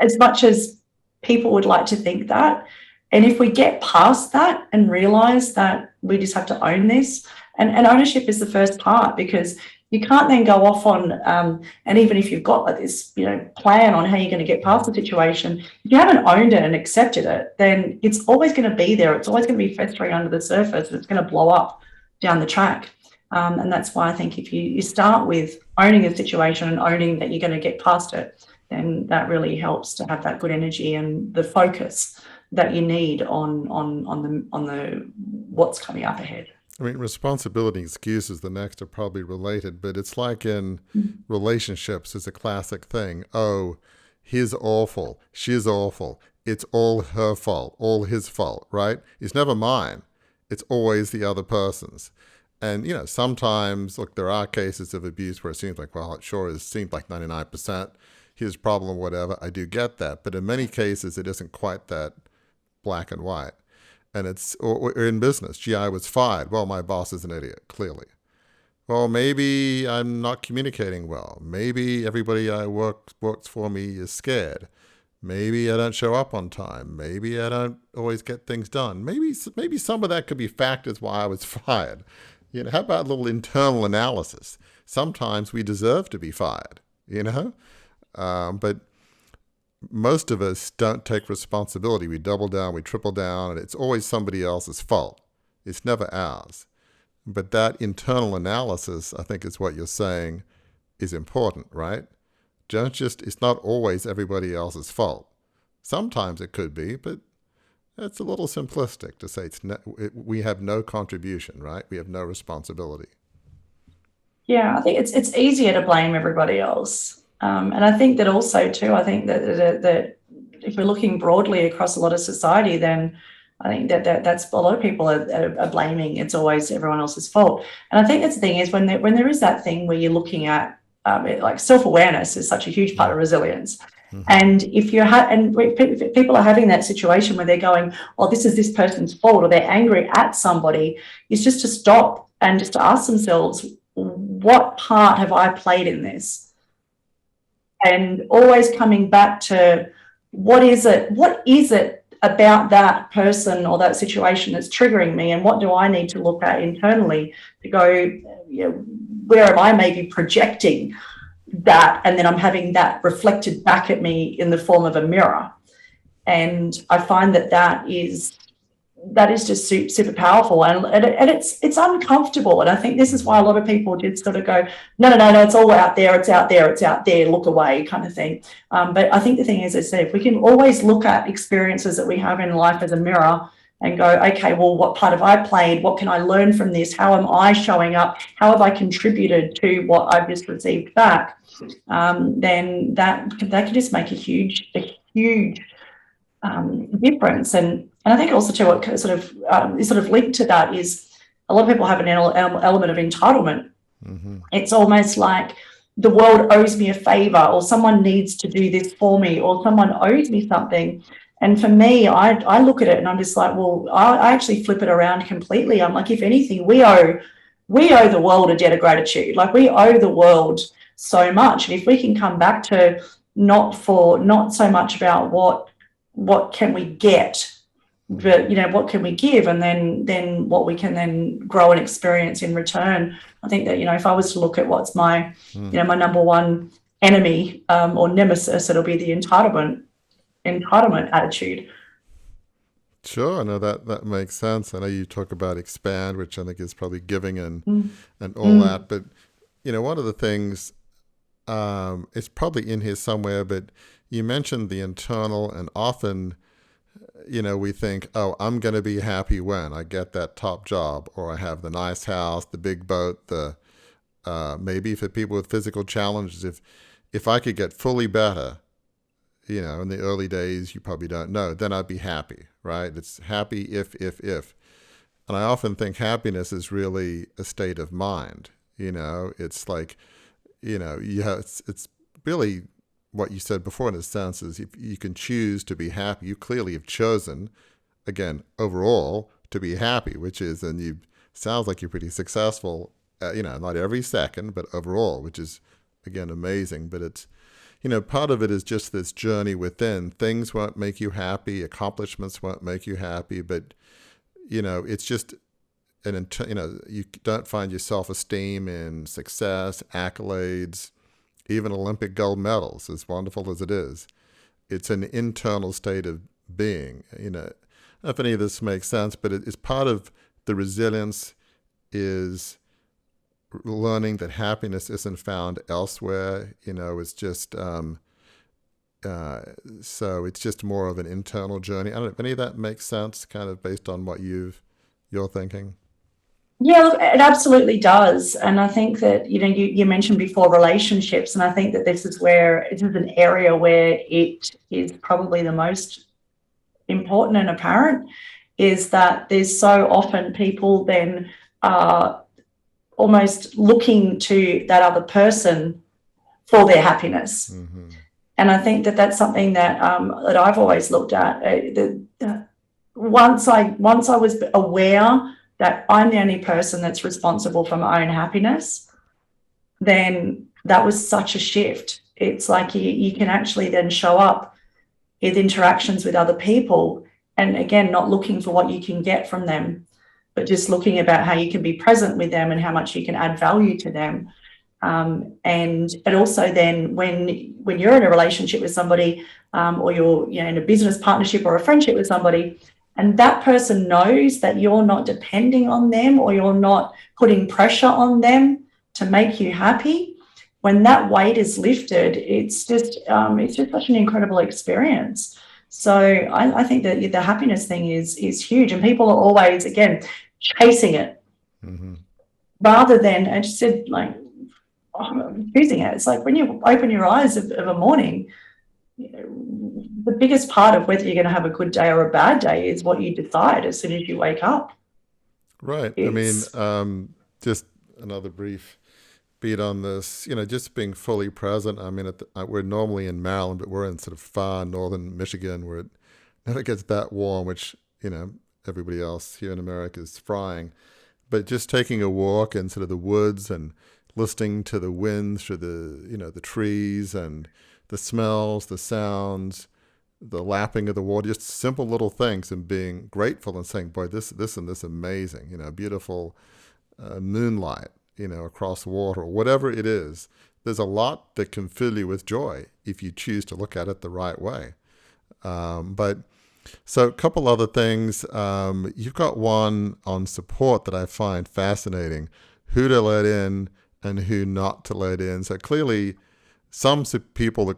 as much as people would like to think that. And if we get past that and realize that we just have to own this, and ownership is the first part, because you can't then go off on, and even if you've got like this, plan on how you're going to get past the situation, if you haven't owned it and accepted it, then it's always going to be there. It's always going to be festering under the surface, and it's going to blow up down the track. And that's why I think if you start with owning a situation and owning that you're going to get past it, then that really helps to have that good energy and the focus that you need on the what's coming up ahead. I mean, responsibility and excuses, the next are probably related, but it's like in relationships, it's a classic thing. Oh, he's awful, she's awful, it's all her fault, all his fault, right? It's never mine. It's always the other person's. And, sometimes, look, there are cases of abuse where it seems like, well, it sure seems like 99% his problem, whatever. I do get that. But in many cases, it isn't quite that black and white. And or in business, gee, I was fired. Well, my boss is an idiot, clearly. Well, maybe I'm not communicating well. Maybe everybody I works for me is scared. Maybe I don't show up on time. Maybe I don't always get things done. Maybe some of that could be factors why I was fired. How about a little internal analysis? Sometimes we deserve to be fired, but most of us don't take responsibility. We double down, we triple down, and it's always somebody else's fault. It's never ours. But that internal analysis, I think, is what you're saying is important, right? It's not always everybody else's fault. Sometimes it could be, but it's a little simplistic to say we have no contribution, right? We have no responsibility. Yeah, I think it's easier to blame everybody else. And I think that also too, I think that if we're looking broadly across a lot of society, then I think that's a lot of people are blaming. It's always everyone else's fault. And I think that's the thing is when there is that thing where you're looking at like self-awareness is such a huge part of resilience. Mm-hmm. And if people are having that situation where they're going, oh, this is this person's fault, or they're angry at somebody, is just to stop and just to ask themselves, what part have I played in this? And always coming back to what is it about that person or that situation that's triggering me, and what do I need to look at internally to go, where am I maybe projecting that, and then I'm having that reflected back at me in the form of a mirror. And I find that is just super powerful, and it's uncomfortable. And I think this is why a lot of people did sort of go, no, it's all out there, it's out there, look away kind of thing. But I think the thing is, as I said, if we can always look at experiences that we have in life as a mirror and go, okay, well, what part have I played? What can I learn from this? How am I showing up? How have I contributed to what I've just received back? Then that can just make a huge difference. And I think also too, what is sort of linked to that is a lot of people have an element of entitlement. Mm-hmm. It's almost like the world owes me a favor, or someone needs to do this for me, or someone owes me something. And for me, I look at it and I'm just like, well, I actually flip it around completely. I'm like, if anything, we owe the world a debt of gratitude. Like, we owe the world so much. And if we can come back to not so much about what can we get, but what can we give, and then what we can then grow and experience in return. I think that if I was to look at what's my my number one enemy or nemesis, it'll be the entitlement attitude. Sure, I know that makes sense. I know you talk about expand, which I think is probably giving and all that. But one of the things, it's probably in here somewhere, but you mentioned the internal, and often we think, oh, I'm going to be happy when I get that top job, or I have the nice house, the big boat, maybe for people with physical challenges, if I could get fully better, in the early days, you probably don't know, then I'd be happy, right? It's happy if. And I often think happiness is really a state of mind. It's like, it's really what you said before in a sense is if you can choose to be happy, you clearly have chosen, again, overall, to be happy, which is, and you sounds like you're pretty successful, not every second, but overall, which is, again, amazing. But it's, part of it is just this journey within. Things won't make you happy. Accomplishments won't make you happy. But, it's just you don't find your self-esteem in success, accolades, even Olympic gold medals, as wonderful as it is. It's an internal state of being. I don't know if any of this makes sense, but it's part of the resilience is learning that happiness isn't found elsewhere. It's just so it's just more of an internal journey. I don't know if any of that makes sense, kind of based on what you're thinking. Yeah, look, it absolutely does. And I think that, you mentioned before relationships, and I think that this is an area where it is probably the most important and apparent, is that there's so often people then are almost looking to that other person for their happiness. Mm-hmm. And I think that that's something that I've always looked at. Once I was aware that I'm the only person that's responsible for my own happiness, then that was such a shift. It's like you can actually then show up with interactions with other people, and again, not looking for what you can get from them, but just looking about how you can be present with them and how much you can add value to them. And also then when you're in a relationship with somebody, or you're in a business partnership or a friendship with somebody, and that person knows that you're not depending on them or you're not putting pressure on them to make you happy, when that weight is lifted, it's just such an incredible experience. So I think that the happiness thing is huge, and people are always, again, chasing it, rather than, I just said, like, choosing it. It's like when you open your eyes of a morning, the biggest part of whether you're going to have a good day or a bad day is what you decide as soon as you wake up. Right. I mean, just another brief beat on this, just being fully present. I mean, we're normally in Maryland, but we're in sort of far northern Michigan where it never gets that warm, which, everybody else here in America is frying. But just taking a walk in sort of the woods and listening to the wind through the trees and the smells, the sounds, the lapping of the water, just simple little things, and being grateful and saying, boy, this and this amazing, beautiful moonlight, across water, or whatever it is. There's a lot that can fill you with joy if you choose to look at it the right way. So a couple other things. You've got one on support that I find fascinating: who to let in and who not to let in. So clearly, some people that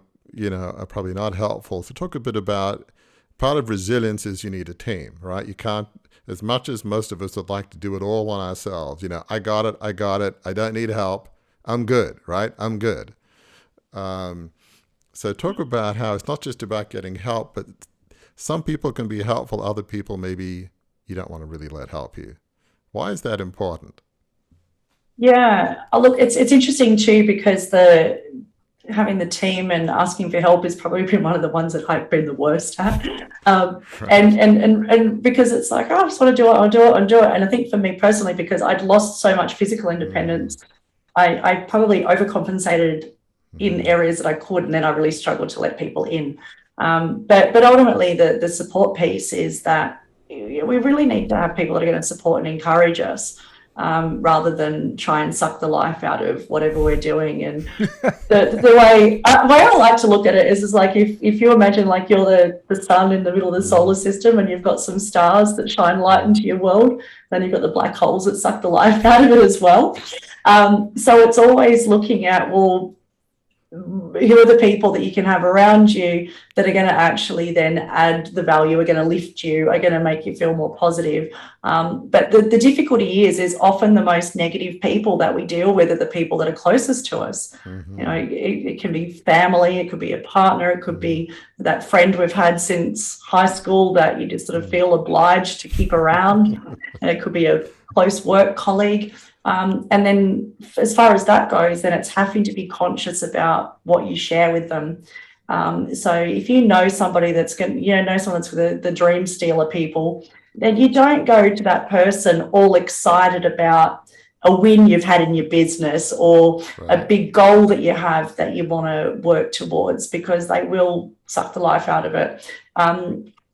are probably not helpful. So talk a bit about, part of resilience is you need a team, right? You can't, as much as most of us would like to do it all on ourselves. I got it. I don't need help. I'm good, right? I'm good. So talk about how it's not just about getting help, but some people can be helpful. Other people, maybe you don't want to really let help you. Why is that important? Yeah, look, it's interesting too, because having the team and asking for help has probably been one of the ones that I've been the worst at. Right. And because it's like, I just want to do it, I'll do it. And I think for me personally, because I'd lost so much physical independence, I probably overcompensated in areas that I could, and then I really struggled to let people in. But ultimately, the support piece is that we really need to have people that are going to support and encourage us, rather than try and suck the life out of whatever we're doing. And the way I like to look at it is like, if you imagine like you're the sun in the middle of the solar system, and you've got some stars that shine light into your world, then you've got the black holes that suck the life out of it as well. So it's always looking at, well, who are the people that you can have around you that are going to actually then add the value, are going to lift you, are going to make you feel more positive. But the difficulty is often the most negative people that we deal with are the people that are closest to us. It can be family, it could be a partner, it could be that friend we've had since high school that you just sort of feel obliged to keep around. And it could be a close work colleague. And then as far as that goes, then it's having to be conscious about what you share with them. So if you know somebody that's going, someone that's with the dream stealer people, then you don't go to that person all excited about a win you've had in your business or a big goal that you have that you want to work towards, because they will suck the life out of it.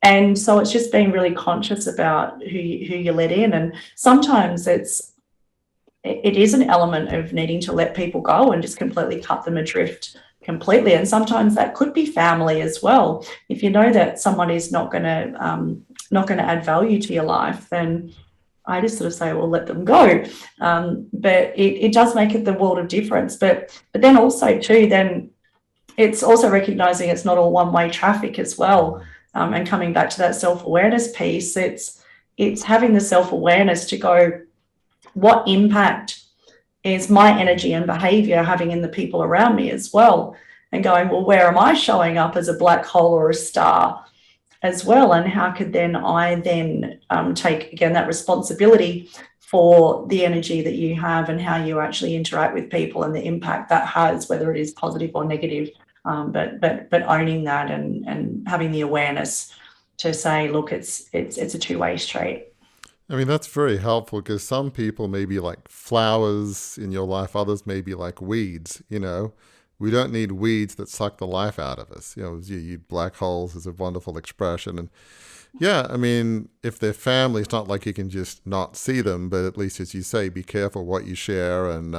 And so it's just being really conscious about who you let in. And sometimes it is an element of needing to let people go and just completely cut them adrift completely. And sometimes that could be family as well. If you know that someone is not going to add value to your life, then I just sort of say, well, let them go. But it does make the world of difference. But then also too, then it's also recognizing it's not all one-way traffic as well. And coming back to that self-awareness piece, it's having the self-awareness to go, what impact is my energy and behavior having in the people around me as well? And going, well, where am I showing up as a black hole or a star as well? And how could I take, again, that responsibility for the energy that you have and how you actually interact with people and the impact that has, whether it is positive or negative, but owning that and having the awareness to say, look, it's a two-way street. I mean, that's very helpful because some people may be like flowers in your life, others may be like weeds, you know. We don't need weeds that suck the life out of us. You know, you black holes is a wonderful expression. And yeah, I mean, if they're family, it's not like you can just not see them, but at least, as you say, be careful what you share. And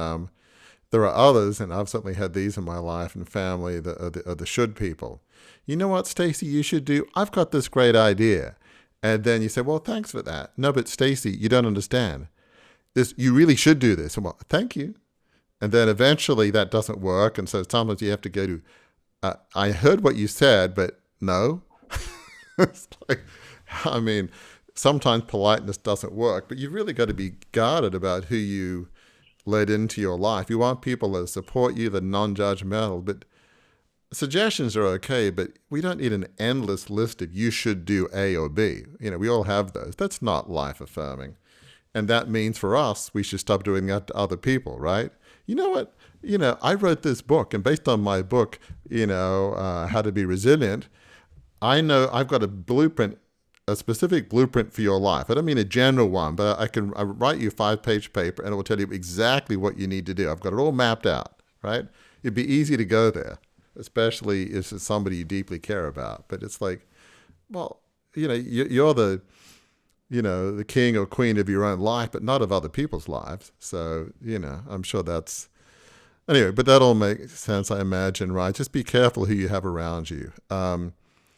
there are others, and I've certainly had these in my life and family, that are the should people. You know what, Stacey, you should do? I've got this great idea. And then you say, well, thanks for that. No, but Stacey, you don't understand. You really should do this. And well, thank you. And then eventually that doesn't work. And so sometimes you have to go to, I heard what you said, but no. It's like, I mean, sometimes politeness doesn't work, but you've really got to be guarded about who you let into your life. You want people that support you, that are non-judgmental, but suggestions are okay, but we don't need an endless list of you should do A or B. You know, we all have those. That's not life affirming. And that means for us, we should stop doing that to other people, right? You know what? You know, I wrote this book, and based on my book, you know, How to Be Resilient, I know I've got a blueprint, a specific blueprint for your life. I don't mean a general one, but I write you a 5-page paper, and it will tell you exactly what you need to do. I've got it all mapped out, right? It'd be easy to go there, especially if it's somebody you deeply care about. But it's like, well, you know, you're the, you know, the king or queen of your own life, but not of other people's lives. So, you know, I'm sure that's, anyway, but that all makes sense, I imagine, right? Just be careful who you have around you.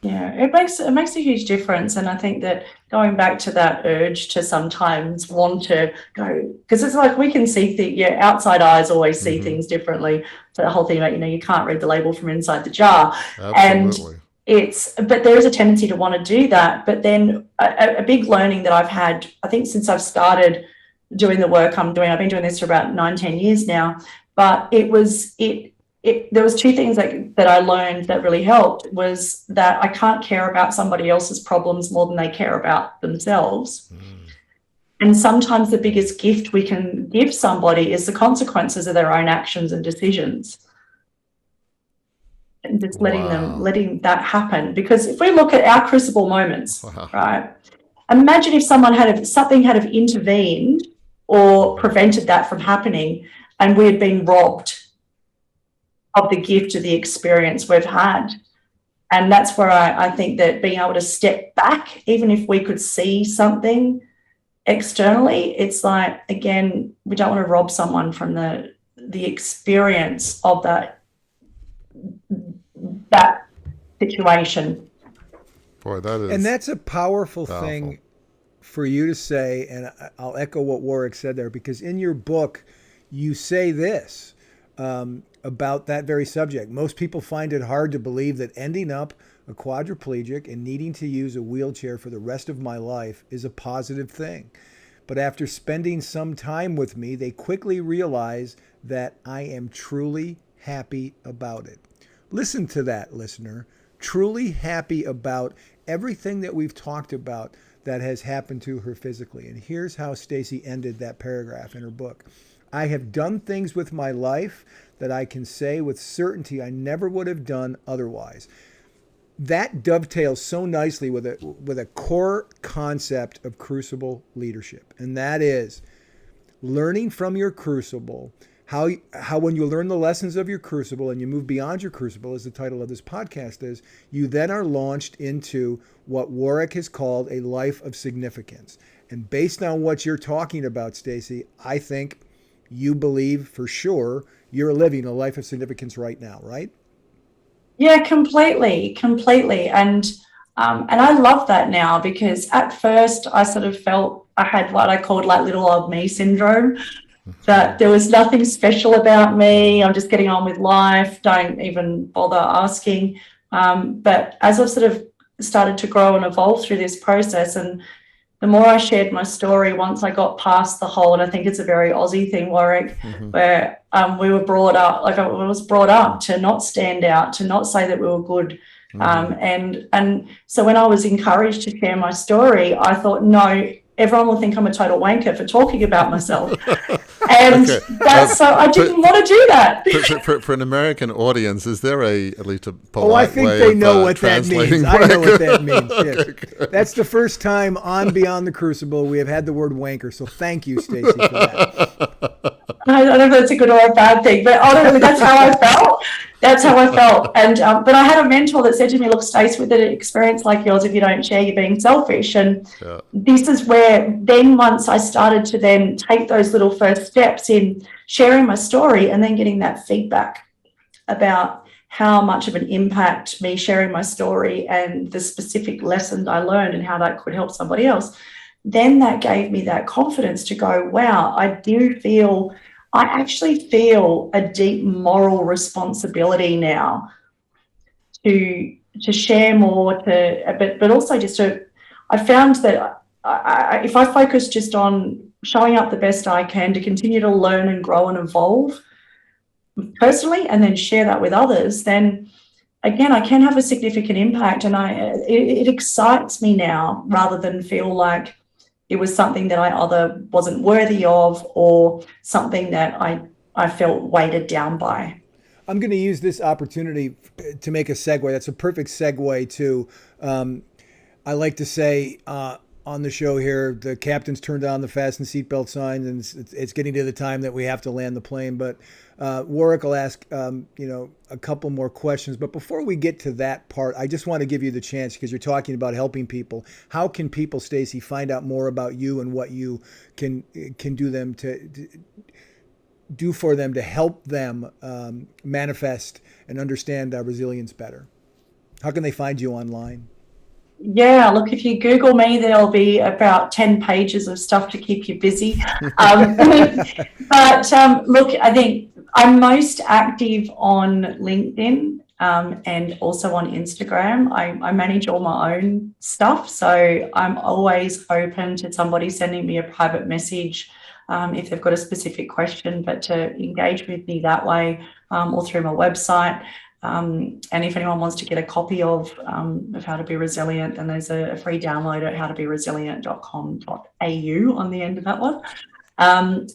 Yeah, it makes a huge difference. And I think that going back to that urge to sometimes want to go, because it's like we can see things, yeah, outside eyes always see things differently. So the whole thing about, you know, you can't read the label from inside the jar. Absolutely. And but there is a tendency to want to do that. But then a big learning that I've had, I think since I've started doing the work I'm doing, I've been doing this for about 9-10 years now, but there was 2 things that I learned that really helped, was that I can't care about somebody else's problems more than they care about themselves. And sometimes the biggest gift we can give somebody is the consequences of their own actions and decisions. And just letting that happen. Because if we look at our crucible moments, right? Imagine if something had intervened or prevented that from happening, and we had been robbed of the gift of the experience we've had. And that's where I think that being able to step back, even if we could see something externally, it's like, again, we don't want to rob someone from the experience of that situation. Boy, that is, and that's a powerful thing for you to say. And I'll echo what Warwick said there, because in your book, you say this about that very subject. Most people find it hard to believe that ending up a quadriplegic and needing to use a wheelchair for the rest of my life is a positive thing. But after spending some time with me, they quickly realize that I am truly happy about it. Listen to that, listener. Truly happy about everything that we've talked about that has happened to her physically. And here's how Stacey ended that paragraph in her book. I have done things with my life that I can say with certainty I never would have done otherwise. That dovetails so nicely with a core concept of Crucible leadership, and that is learning from your Crucible. How when you learn the lessons of your Crucible and you move beyond your Crucible, as the title of this podcast is, you then are launched into what Warwick has called a life of significance. And based on what you're talking about, Stacey, I think you believe for sure you're living a life of significance right now, right? Yeah, completely. And I love that now, because at first I sort of felt I had what I called like little old me syndrome, that there was nothing special about me. I'm just getting on with life. Don't even bother asking. But as I've sort of started to grow and evolve through this process, and the more I shared my story, once I got past the whole, and I think it's a very Aussie thing, Warwick, where we were brought up, like I was brought up to not stand out, to not say that we were good. And so when I was encouraged to share my story, I thought, no, everyone will think I'm a total wanker for talking about myself. And Okay. so I didn't want to do that. For an American audience, is there at least a polite Oh, I think way they of, know what that translating means. I know what that wanker? means. Yes. Okay, That's the first time on Beyond the Crucible we have had the word wanker. So thank you, Stacey, for that. I don't know if that's a good or a bad thing, but honestly, that's how I felt. That's how I felt. And but I had a mentor that said to me, look, Stace, with an experience like yours, if you don't share, you're being selfish. And Yeah. this is where then once I started to then take those little first steps in sharing my story and then getting that feedback about how much of an impact me sharing my story and the specific lessons I learned and how that could help somebody else, then that gave me that confidence to go, wow, I actually feel a deep moral responsibility now to share more, but also just to, I found that if I focus just on showing up the best I can to continue to learn and grow and evolve personally and then share that with others, then again, I can have a significant impact. And it excites me now rather than feel like it was something that I either wasn't worthy of or something that I felt weighted down by. I'm going to use this opportunity to make a segue. That's a perfect segue to, I like to say on the show here, the captain's turned on the fasten seatbelt signs, and it's getting to the time that we have to land the plane. But Warwick will ask, a couple more questions. But before we get to that part, I just want to give you the chance, because you're talking about helping people. How can people, Stacey, find out more about you and what you can do for them to help them manifest and understand resilience better? How can they find you online? Yeah, look, if you Google me, there'll be about 10 pages of stuff to keep you busy. But look, I think I'm most active on LinkedIn and also on Instagram. I manage all my own stuff, so I'm always open to somebody sending me a private message if they've got a specific question, but to engage with me that way or through my website. And if anyone wants to get a copy of How to Be Resilient, then there's a free download at howtoberesilient.com.au on the end of that one.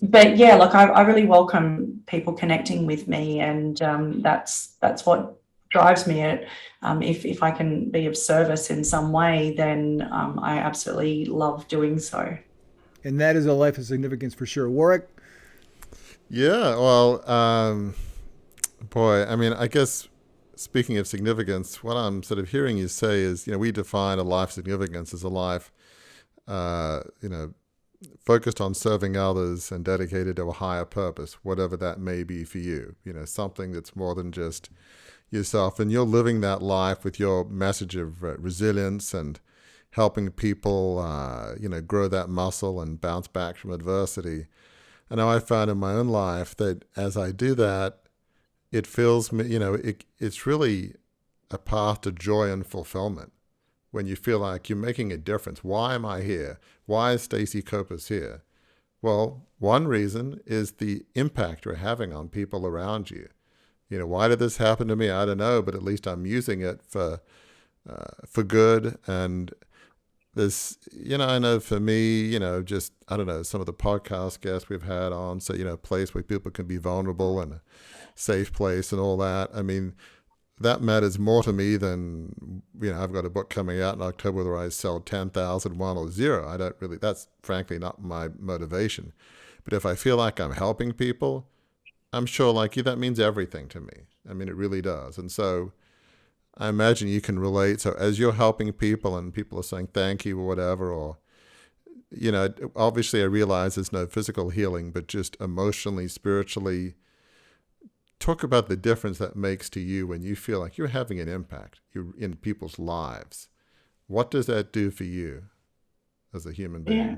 But yeah, look, I really welcome people connecting with me, and that's what drives me. If I can be of service in some way, then I absolutely love doing so. And that is a life of significance for sure. Warwick? Yeah, well, boy, I mean, I guess speaking of significance, what I'm sort of hearing you say is, we define a life significance as a life, focused on serving others and dedicated to a higher purpose, whatever that may be for you, something that's more than just yourself. And you're living that life with your message of resilience and helping people, grow that muscle and bounce back from adversity. And now I found in my own life that as I do that, it feels me, it's really a path to joy and fulfillment when you feel like you're making a difference. Why am I here? Why is Stacey Copas here? Well, one reason is the impact you're having on people around you. Why did this happen to me? I don't know, but at least I'm using it for good. And this, I know for me, just, I don't know, some of the podcast guests we've had on, so, a place where people can be vulnerable and a safe place and all that. I mean, that matters more to me than, I've got a book coming out in October where I sell 10,000, 1 or 0. I don't really, that's frankly not my motivation. But if I feel like I'm helping people, I'm sure like you, that means everything to me. I mean, it really does. And so I imagine you can relate. So as you're helping people and people are saying thank you or whatever, or, obviously I realize there's no physical healing, but just emotionally, spiritually, talk about the difference that makes to you when you feel like you're having an impact in people's lives. What does that do for you as a human being? Yeah.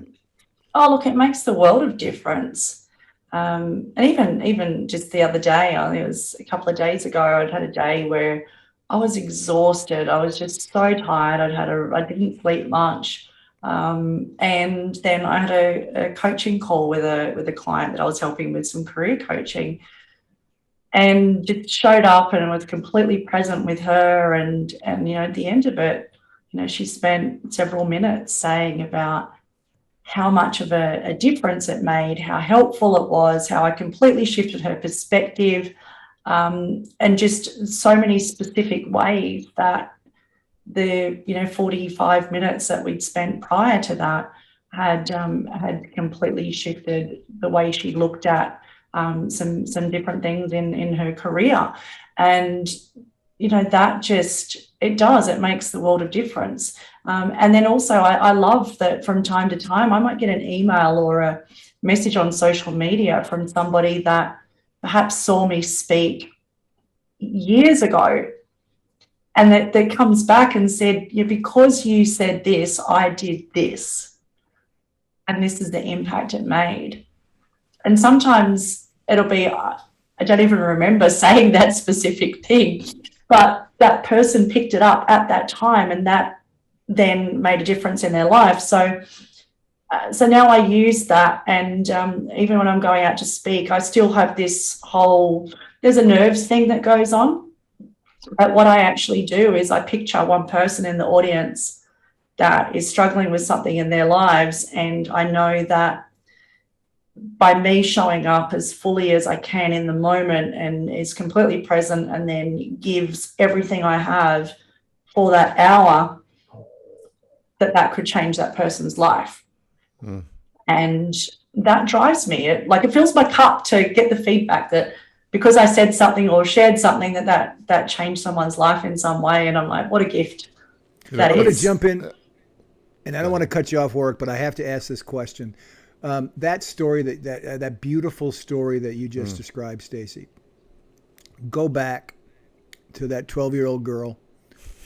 Oh, look, it makes the world of difference. And even just the other day, I think it was a couple of days ago, I'd had a day where I was exhausted. I was just so tired. I didn't sleep much. And then I had a coaching call with a client that I was helping with some career coaching, and just showed up and was completely present with her. And at the end of it, she spent several minutes saying about how much of a difference it made, how helpful it was, how I completely shifted her perspective, and just so many specific ways that the 45 minutes that we'd spent prior to that had completely shifted the way she looked at some different things in her career. And that just, it makes the world of difference. And then also I love that from time to time I might get an email or a message on social media from somebody that perhaps saw me speak years ago, and that comes back and said, because you said this, I did this, and this is the impact it made. And sometimes it'll be, I don't even remember saying that specific thing, but that person picked it up at that time, and that then made a difference in their life. So now I use that, and even when I'm going out to speak, I still have this there's a nerves thing that goes on. But what I actually do is I picture one person in the audience that is struggling with something in their lives, and I know that by me showing up as fully as I can in the moment and is completely present, and then gives everything I have for that hour, that could change that person's life. And that drives me. It fills my cup to get the feedback that because I said something or shared something that changed someone's life in some way. And I'm like, what a gift that is. I want to jump in, and I don't want to cut you off, Warwick, but I have to ask this question. That story, that beautiful story that you just described, Stacey, go back to that 12-year-old girl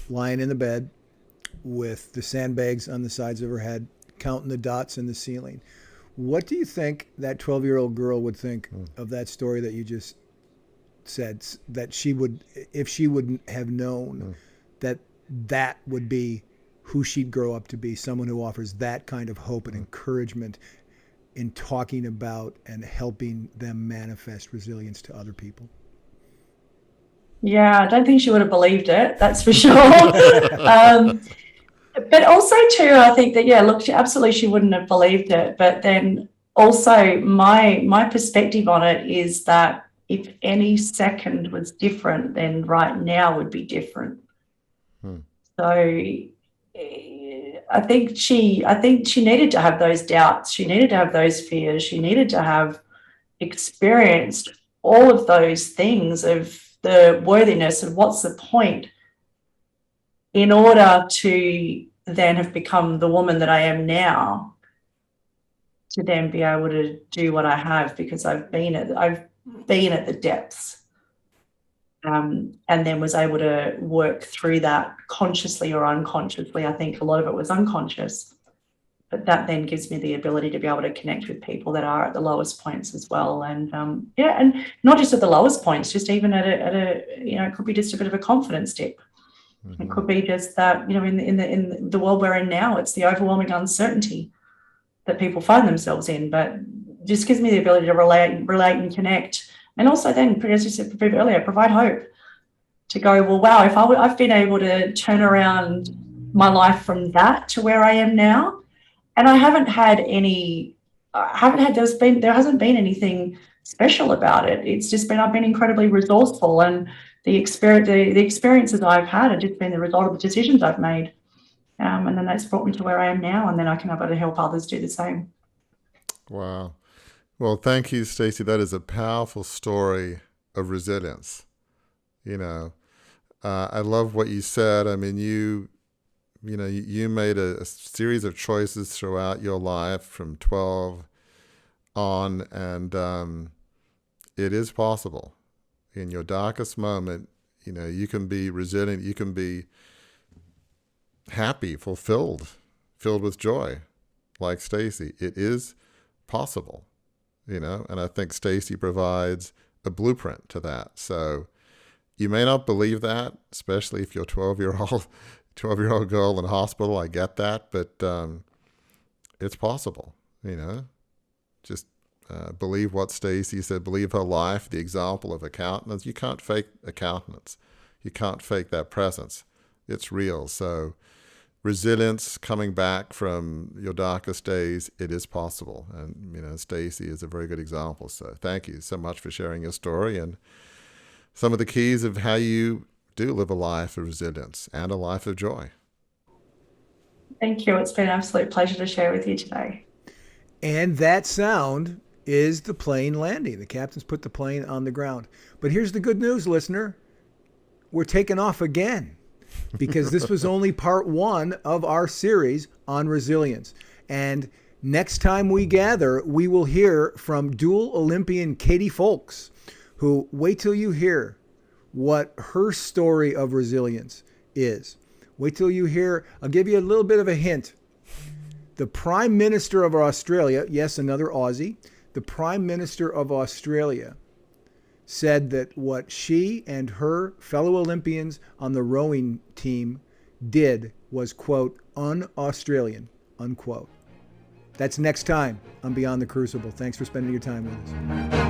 lying in the bed with the sandbags on the sides of her head, counting the dots in the ceiling. What do you think that 12-year-old girl would think of that story that you just said, that she would, if she wouldn't have known that would be who she'd grow up to be, someone who offers that kind of hope and encouragement in talking about and helping them manifest resilience to other people? Yeah, I don't think she would have believed it, that's for sure. But also too, I think that, look, she wouldn't have believed it. But then also my perspective on it is that if any second was different, then right now would be different. So I think she needed to have those doubts. She needed to have those fears. She needed to have experienced all of those things of the worthiness and what's the point, in order to then have become the woman that I am now, to then be able to do what I have, because I've been at the depths, and then was able to work through that consciously or unconsciously. I think a lot of it was unconscious, but that then gives me the ability to be able to connect with people that are at the lowest points as well. And and not just at the lowest points, just even at a it could be just a bit of a confidence dip. It could be just that, in the world we're in now, it's the overwhelming uncertainty that people find themselves in, but just gives me the ability to relate and connect. And also then, as you said earlier, provide hope, to go, well, wow, if I've been able to turn around my life from that to where I am now, and there hasn't been anything special about it. It's just been, I've been incredibly resourceful, and the experiences I've had have just been the result of the decisions I've made. And then that's brought me to where I am now, and then I can be able to help others do the same. Wow. Well, thank you, Stacey. That is a powerful story of resilience. I love what you said. I mean, you made a series of choices throughout your life from 12 on, and it is possible. In your darkest moment, you can be resilient, you can be happy, filled with joy, like Stacey. It is possible, and I think Stacey provides a blueprint to that. So you may not believe that, especially if you're 12-year-old girl in hospital. I get that, but it's possible, just believe what Stacey said, believe her life, the example of a countenance. You can't fake a countenance. You can't fake that presence. It's real. So resilience, coming back from your darkest days, it is possible. And, Stacey is a very good example. So thank you so much for sharing your story and some of the keys of how you do live a life of resilience and a life of joy. Thank you. It's been an absolute pleasure to share with you today. And that sound is the plane landing. The captain's put the plane on the ground. But here's the good news, listener. We're taking off again because this was only part 1 of our series on resilience. And next time we gather, we will hear from dual Olympian Katie Folks, who, wait till you hear what her story of resilience is. Wait till you hear, I'll give you a little bit of a hint. The Prime Minister of Australia, yes, another Aussie, the Prime Minister of Australia said that what she and her fellow Olympians on the rowing team did was, quote, un-Australian, unquote. That's next time on Beyond the Crucible. Thanks for spending your time with us.